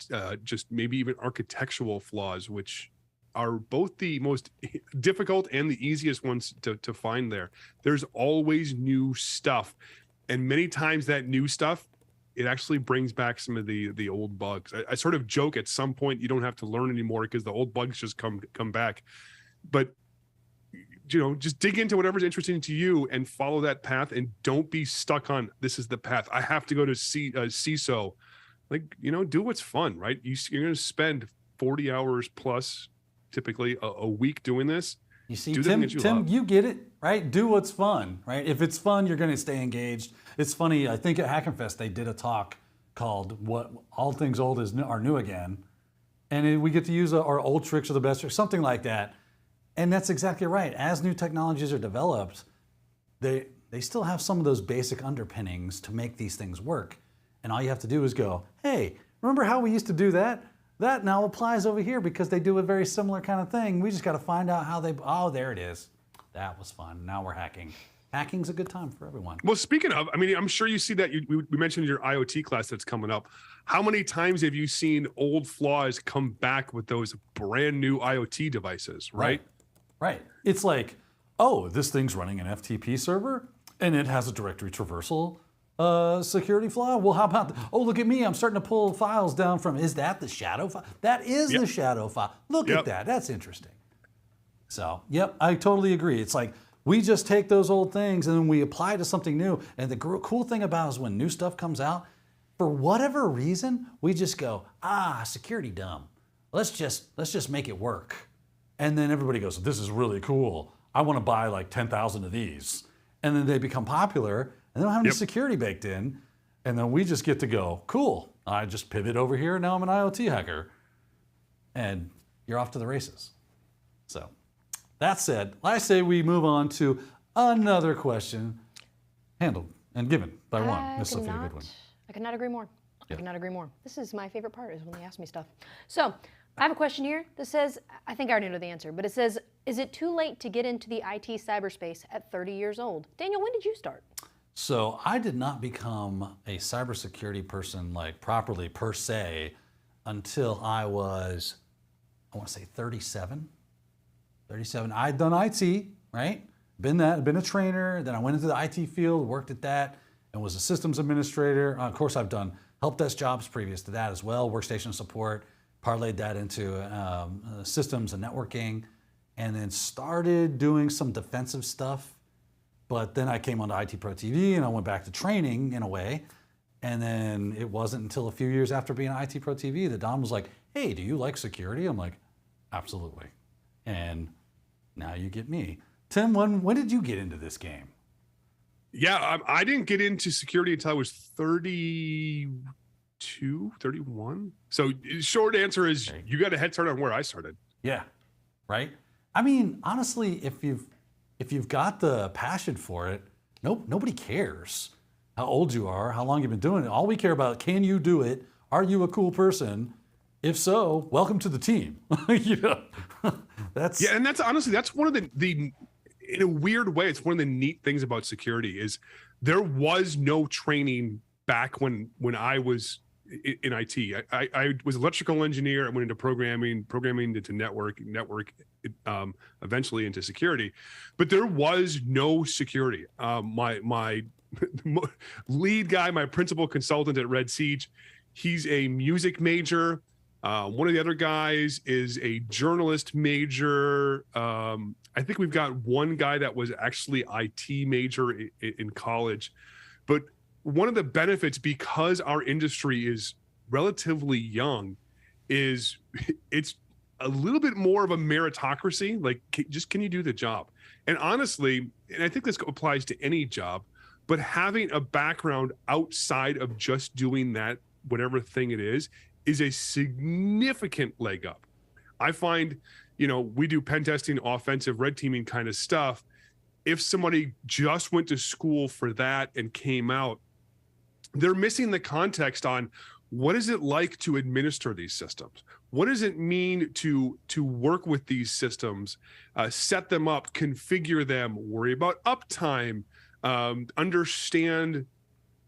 just maybe even architectural flaws, which are both the most difficult and the easiest ones to find there. There's always new stuff. And many times that new stuff, it actually brings back some of the old bugs. I sort of joke at some point you don't have to learn anymore because the old bugs just come back. But just dig into whatever's interesting to you and follow that path, and don't be stuck on this is the path. I have to go to CISO. Do what's fun, right? You're going to spend 40 hours plus typically a week doing this.
You see, Tim, you get it, right? Do what's fun, right? If it's fun, you're going to stay engaged. It's funny. I think at HackenFest they did a talk called "What All Things Old Are New Again," and we get to use our old tricks or the best tricks, something like that. And that's exactly right. As new technologies are developed, they still have some of those basic underpinnings to make these things work. And all you have to do is go, hey, remember how we used to do that? That now applies over here because they do a very similar kind of thing. We just got to find out how oh, there it is. That was fun. Now we're hacking. Hacking's a good time for everyone.
Well, speaking of, I mean, I'm sure you see that we mentioned your IoT class that's coming up. How many times have you seen old flaws come back with those brand new IoT devices, right?
Right. It's like, oh, this thing's running an FTP server and it has a directory traversal security flaw. Well, how about, oh, look at me. I'm starting to pull files down from, is that the shadow file? That is the shadow file. Look at that. That's interesting. So, yep, I totally agree. It's like, we just take those old things and then we apply to something new. And the cool thing about it is when new stuff comes out, for whatever reason, we just go, security dumb. Let's just make it work. And then everybody goes, this is really cool. I want to buy like 10,000 of these. And then they become popular and they don't have any security baked in. And then we just get to go, cool. I just pivot over here. Now I'm an IoT hacker. And you're off to the races. So that said, I say we move on to another question handled and given by one, Miss Sophia Goodwin.
I could not agree more. I could not agree more. This is my favorite part, is when they ask me stuff. So I have a question here that says, I think I already know the answer, but it says, is it too late to get into the IT cyberspace at 30 years old? Daniel, when did you start?
So I did not become a cybersecurity person like properly per se until I was, I want to say 37. 37. I'd done IT, right? Been a trainer. Then I went into the IT field, worked at that, and was a systems administrator. Of course, I've done help desk jobs previous to that as well, workstation support. Parlayed that into systems and networking, and then started doing some defensive stuff. But then I came onto ITProTV and I went back to training in a way. And then it wasn't until a few years after being on ITProTV that Don was like, hey, do you like security? I'm like, absolutely. And now you get me. Tim, when did you get into this game?
Yeah, I didn't get into security until I was 31. So short answer is you got a head start on where I started.
Yeah, right. I mean, honestly, if you've got the passion for it, nobody cares how old you are, how long you've been doing it. All we care about, can you do it? Are you a cool person? If so, welcome to the team.
And that's honestly, that's one of the in a weird way, it's one of the neat things about security is there was no training back when I was in IT. I was an electrical engineer. I went into programming into network, eventually into security, but there was no security. My lead guy, my principal consultant at Red Siege, he's a music major. One of the other guys is a journalist major. I think we've got one guy that was actually IT major in college, but one of the benefits, because our industry is relatively young, is it's a little bit more of a meritocracy. Like, just can you do the job? And honestly, and I think this applies to any job, but having a background outside of just doing that, whatever thing it is a significant leg up. I find, we do pen testing, offensive, red teaming kind of stuff. If somebody just went to school for that and came out, they're missing the context on what is it like to administer these systems? What does it mean to work with these systems, set them up, configure them, worry about uptime, understand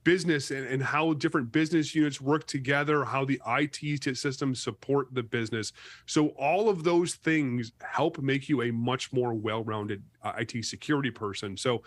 business and how different business units work together, how the IT systems support the business. So all of those things help make you a much more well-rounded IT security person. So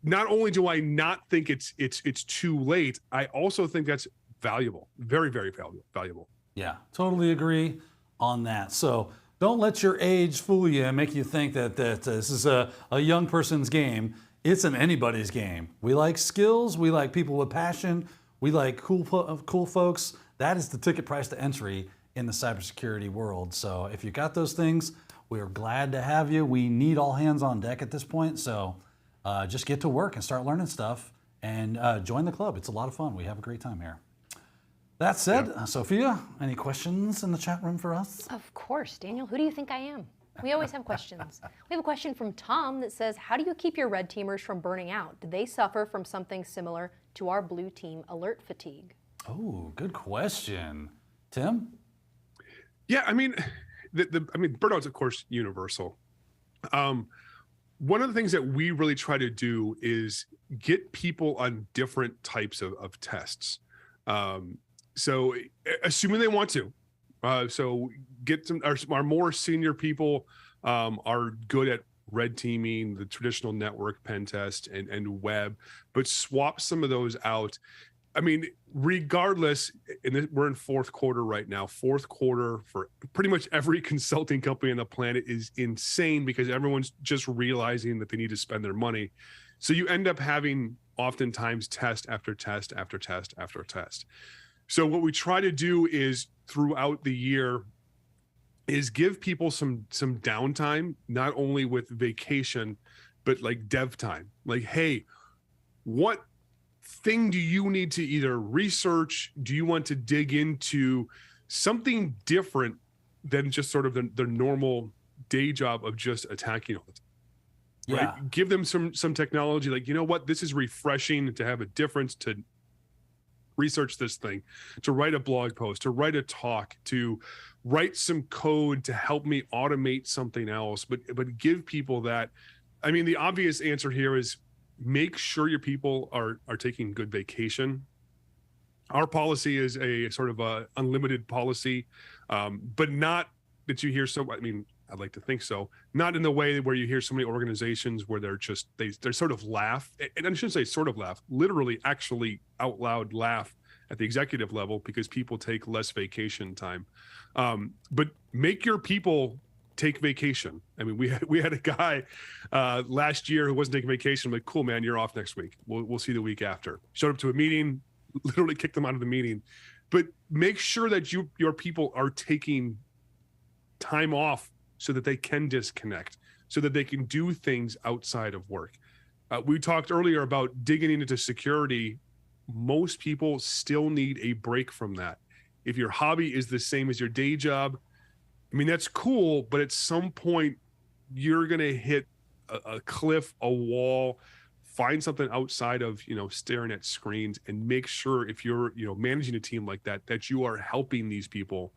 not only do I not think it's too late, I also think that's valuable, very, very valuable.
Yeah, totally agree on that. So don't let your age fool you and make you think that this is a young person's game. It's an anybody's game. We like skills. We like people with passion. We like cool folks. That is the ticket price to entry in the cybersecurity world. So if you got those things, we're glad to have you. We need all hands on deck at this point. So just get to work and start learning stuff and join the club. It's a lot of fun. We have a great time here. That said, Sophia, any questions in the chat room for us?
Of course, Daniel. Who do you think I am? We always have questions. We have a question from Tom that says, how do you keep your red teamers from burning out? Do they suffer from something similar to our blue team alert fatigue?
Oh, good question. Tim?
Yeah, I mean, burnout's of course universal. One of the things that we really try to do is get people on different types of tests. So assuming they want to, so get some, our more senior people are good at red teaming, the traditional network pen test and web, but swap some of those out. I mean, regardless, and we're in fourth quarter right now. Fourth quarter for pretty much every consulting company on the planet is insane because everyone's just realizing that they need to spend their money. So you end up having oftentimes test after test after test after test. So what we try to do is throughout the year is give people some downtime, not only with vacation, but like dev time. Like, hey, what thing do you need to either research? Do you want to dig into something different than just sort of the normal day job of just attacking all the time?
Yeah.
Right? Give them some technology, like, you know what, this is refreshing to have a difference, to research this thing, to write a blog post, to write a talk, to write some code to help me automate something else, but give people that. I mean, the obvious answer here is make sure your people are taking good vacation. Our policy is a sort of a unlimited policy, but not that you hear so, I mean, I'd like to think so, not in the way where you hear so many organizations where they're just, they're sort of laugh, and I shouldn't say sort of laugh, literally actually out loud laugh at the executive level because people take less vacation time. But make your people take vacation. I mean, we had a guy last year who wasn't taking vacation. I'm like, cool, man, you're off next week. We'll see the week after. Showed up to a meeting, literally kicked them out of the meeting. But make sure that your people are taking time off so that they can disconnect, so that they can do things outside of work. We talked earlier about digging into security. Most people still need a break from that. If your hobby is the same as your day job, I mean, that's cool, but at some point you're going to hit a cliff, a wall, find something outside of, staring at screens, and make sure if you're, managing a team like that, that you are helping these people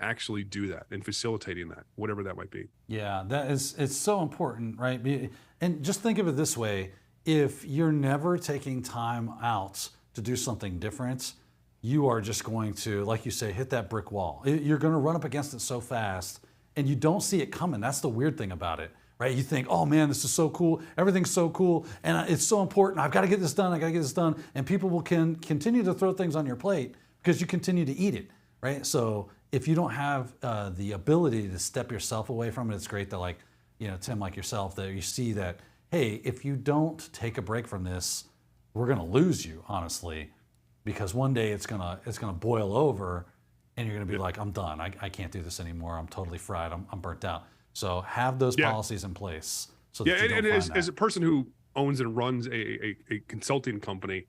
actually do that and facilitating that, whatever that might be.
Yeah, it's so important, right? And just think of it this way. If you're never taking time out to do something different, you are just going to, like you say, hit that brick wall. You're going to run up against it so fast and you don't see it coming. That's the weird thing about it, right? You think, oh man, this is so cool. Everything's so cool. And it's so important. I've got to get this done. I got to get this done. And people will continue to throw things on your plate because you continue to eat it, right? So if you don't have the ability to step yourself away from it, it's great that, like, Tim, like yourself, that you see that, hey, if you don't take a break from this, we're going to lose you, honestly, because one day it's gonna boil over, and you're gonna be like, I'm done. I can't do this anymore. I'm totally fried. I'm burnt out. So have those policies in place. So that you don't find that.
As a person who owns and runs a consulting company,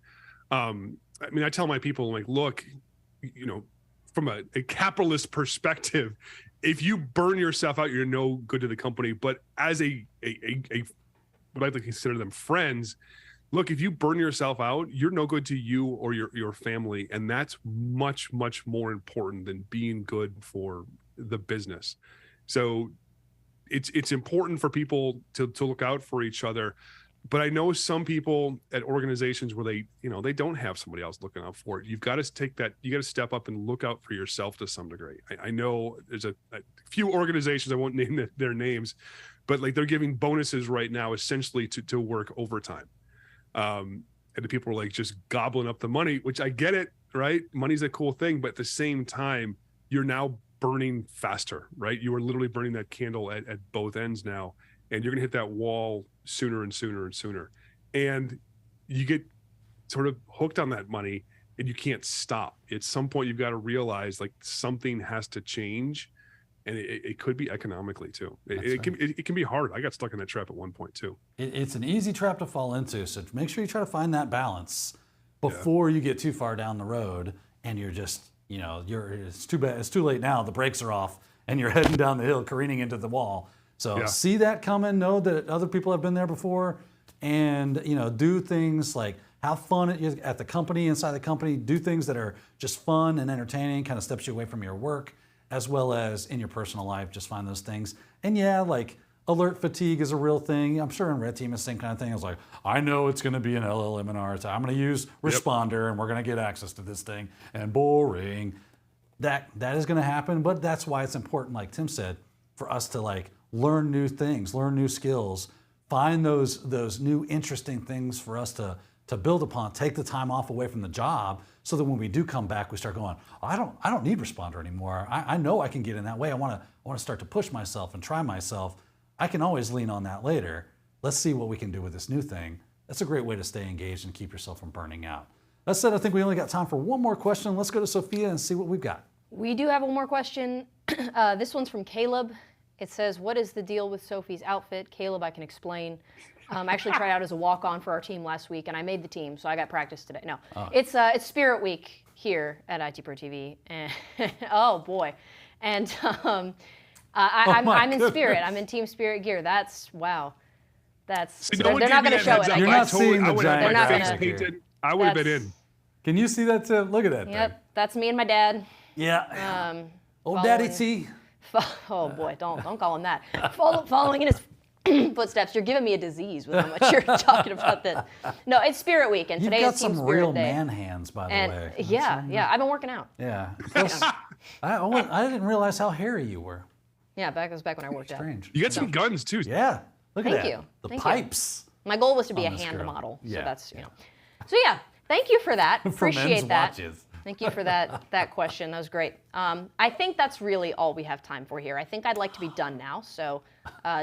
I mean, I tell my people, like, look, from a capitalist perspective, if you burn yourself out, you're no good to the company. But as what I'd like to consider them friends, look, if you burn yourself out, you're no good to you or your family. And that's much, much more important than being good for the business. So it's important for people to look out for each other. But I know some people at organizations where they don't have somebody else looking out for it. You've got to step up and look out for yourself to some degree. I know there's a few organizations, I won't name their names, but like they're giving bonuses right now essentially to work overtime. And the people are like just gobbling up the money, which I get it, right? Money's a cool thing, but at the same time, you're now burning faster, right? You are literally burning that candle at both ends now, and you're gonna hit that wall sooner and sooner and sooner. And you get sort of hooked on that money and you can't stop. At some point, you've got to realize like something has to change, and it could be economically too. It can be hard. I got stuck in that trap at one point too.
It's an easy trap to fall into. So make sure you try to find that balance before you get too far down the road and you're just, it's too bad, it's too late now, the brakes are off, and you're heading down the hill, careening into the wall. So see that coming, know that other people have been there before, and do things like have fun at the company, inside the company, do things that are just fun and entertaining, kind of steps you away from your work, as well as in your personal life, just find those things. And like alert fatigue is a real thing. I'm sure in Red Team it's the same kind of thing. It's like, I know it's gonna be an LLM attack. I'm gonna use Responder and we're gonna get access to this thing, and boring. That is gonna happen, but that's why it's important, like Tim said, for us to like learn new things, learn new skills, find those new interesting things for us to build upon, take the time off away from the job, so that when we do come back, we start going, I don't need Responder anymore. I know I can get in that way. I want to start to push myself and try myself. I can always lean on that later. Let's see what we can do with this new thing. That's a great way to stay engaged and keep yourself from burning out. That said, I think we only got time for one more question. Let's go to Sophia and see what we've got.
We do have one more question. This one's from Caleb. It says, what is the deal with Sophie's outfit? Caleb, I can explain. I actually tried out as a walk-on for our team last week, and I made the team, so I got practice today. No, it's Spirit Week here at ITProTV, and oh boy, and I'm in Spirit. I'm in Team Spirit gear. Wow. That's
See,
they're not going to show it.
You're not seeing the
I would have
giant
my face painted. I would have been in.
Can you see that, Tim? Look at that thing.
Yep, that's me and my dad.
Yeah. Old Daddy T.
Oh boy, don't call him that. Following in his footsteps. You're giving me a disease with how much you're talking about this. No, it's Spirit Week, and today is Team Spirit Day.
You've got some real man hands, by the way.
Yeah, I've been working out.
Yeah. Plus, I didn't realize how hairy you were.
Yeah, it was back when I worked out.
Strange.
You got some guns too.
Yeah. Look at that.
Thank you.
The
Thank
pipes.
You. My goal was to be a
this
hand
girl.
model. So
Yeah,
that's So yeah, thank you for that.
For
Appreciate
men's
that.
watches.
Thank you for that question. That was great. I think that's really all we have time for here. I think I'd like to be done now. So,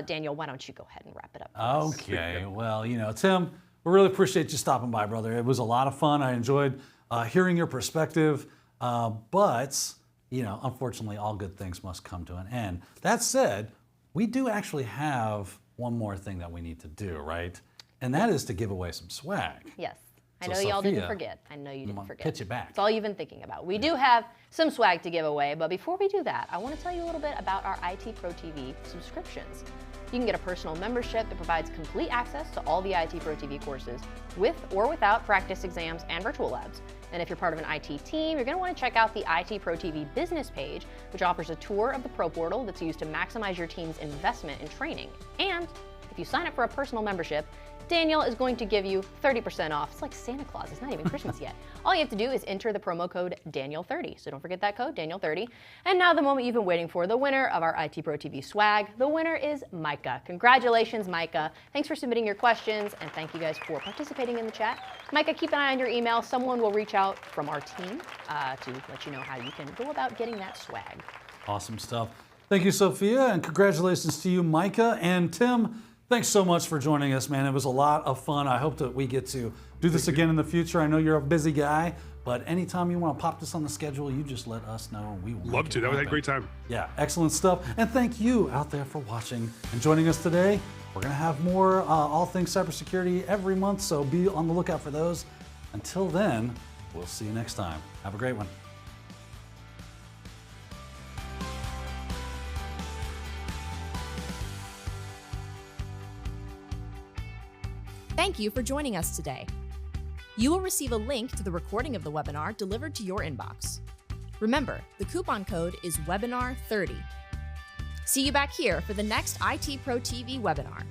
Daniel, why don't you go ahead and wrap it up?
Okay. Well, Tim, we really appreciate you stopping by, brother. It was a lot of fun. I enjoyed hearing your perspective. But, unfortunately, all good things must come to an end. That said, we do actually have one more thing that we need to do, right? And that is to give away some swag.
Yes. I
So,
know y'all didn't
Sophia,
forget. I know you didn't forget.
pitch it back.
It's all you've been thinking about. We do have some swag to give away, but before we do that, I want to tell you a little bit about our ITProTV subscriptions. You can get a personal membership that provides complete access to all the ITProTV courses with or without practice exams and virtual labs. And if you're part of an IT team, you're going to want to check out the ITProTV business page, which offers a tour of the Pro Portal that's used to maximize your team's investment in training. And if you sign up for a personal membership, Daniel is going to give you 30% off. It's like Santa Claus. It's not even Christmas yet. All you have to do is enter the promo code Daniel30. So don't forget that code, Daniel30. And now the moment you've been waiting for, the winner of our ITProTV swag. The winner is Micah. Congratulations, Micah. Thanks for submitting your questions, and thank you guys for participating in the chat. Micah, keep an eye on your email. Someone will reach out from our team to let you know how you can go about getting that swag.
Awesome stuff. Thank you, Sophia, and congratulations to you, Micah. And Tim, thanks so much for joining us, man. It was a lot of fun. I hope that we get to do this again in the future. I know you're a busy guy, but anytime you want to pop this on the schedule, you just let us know. We will
Love to. That was a great time.
Yeah, excellent stuff. And thank you out there for watching and joining us today. We're going to have more all things cybersecurity every month, so be on the lookout for those. Until then, we'll see you next time. Have a great one.
Thank you for joining us today. You will receive a link to the recording of the webinar delivered to your inbox. Remember, the coupon code is webinar30. See you back here for the next ITProTV webinar.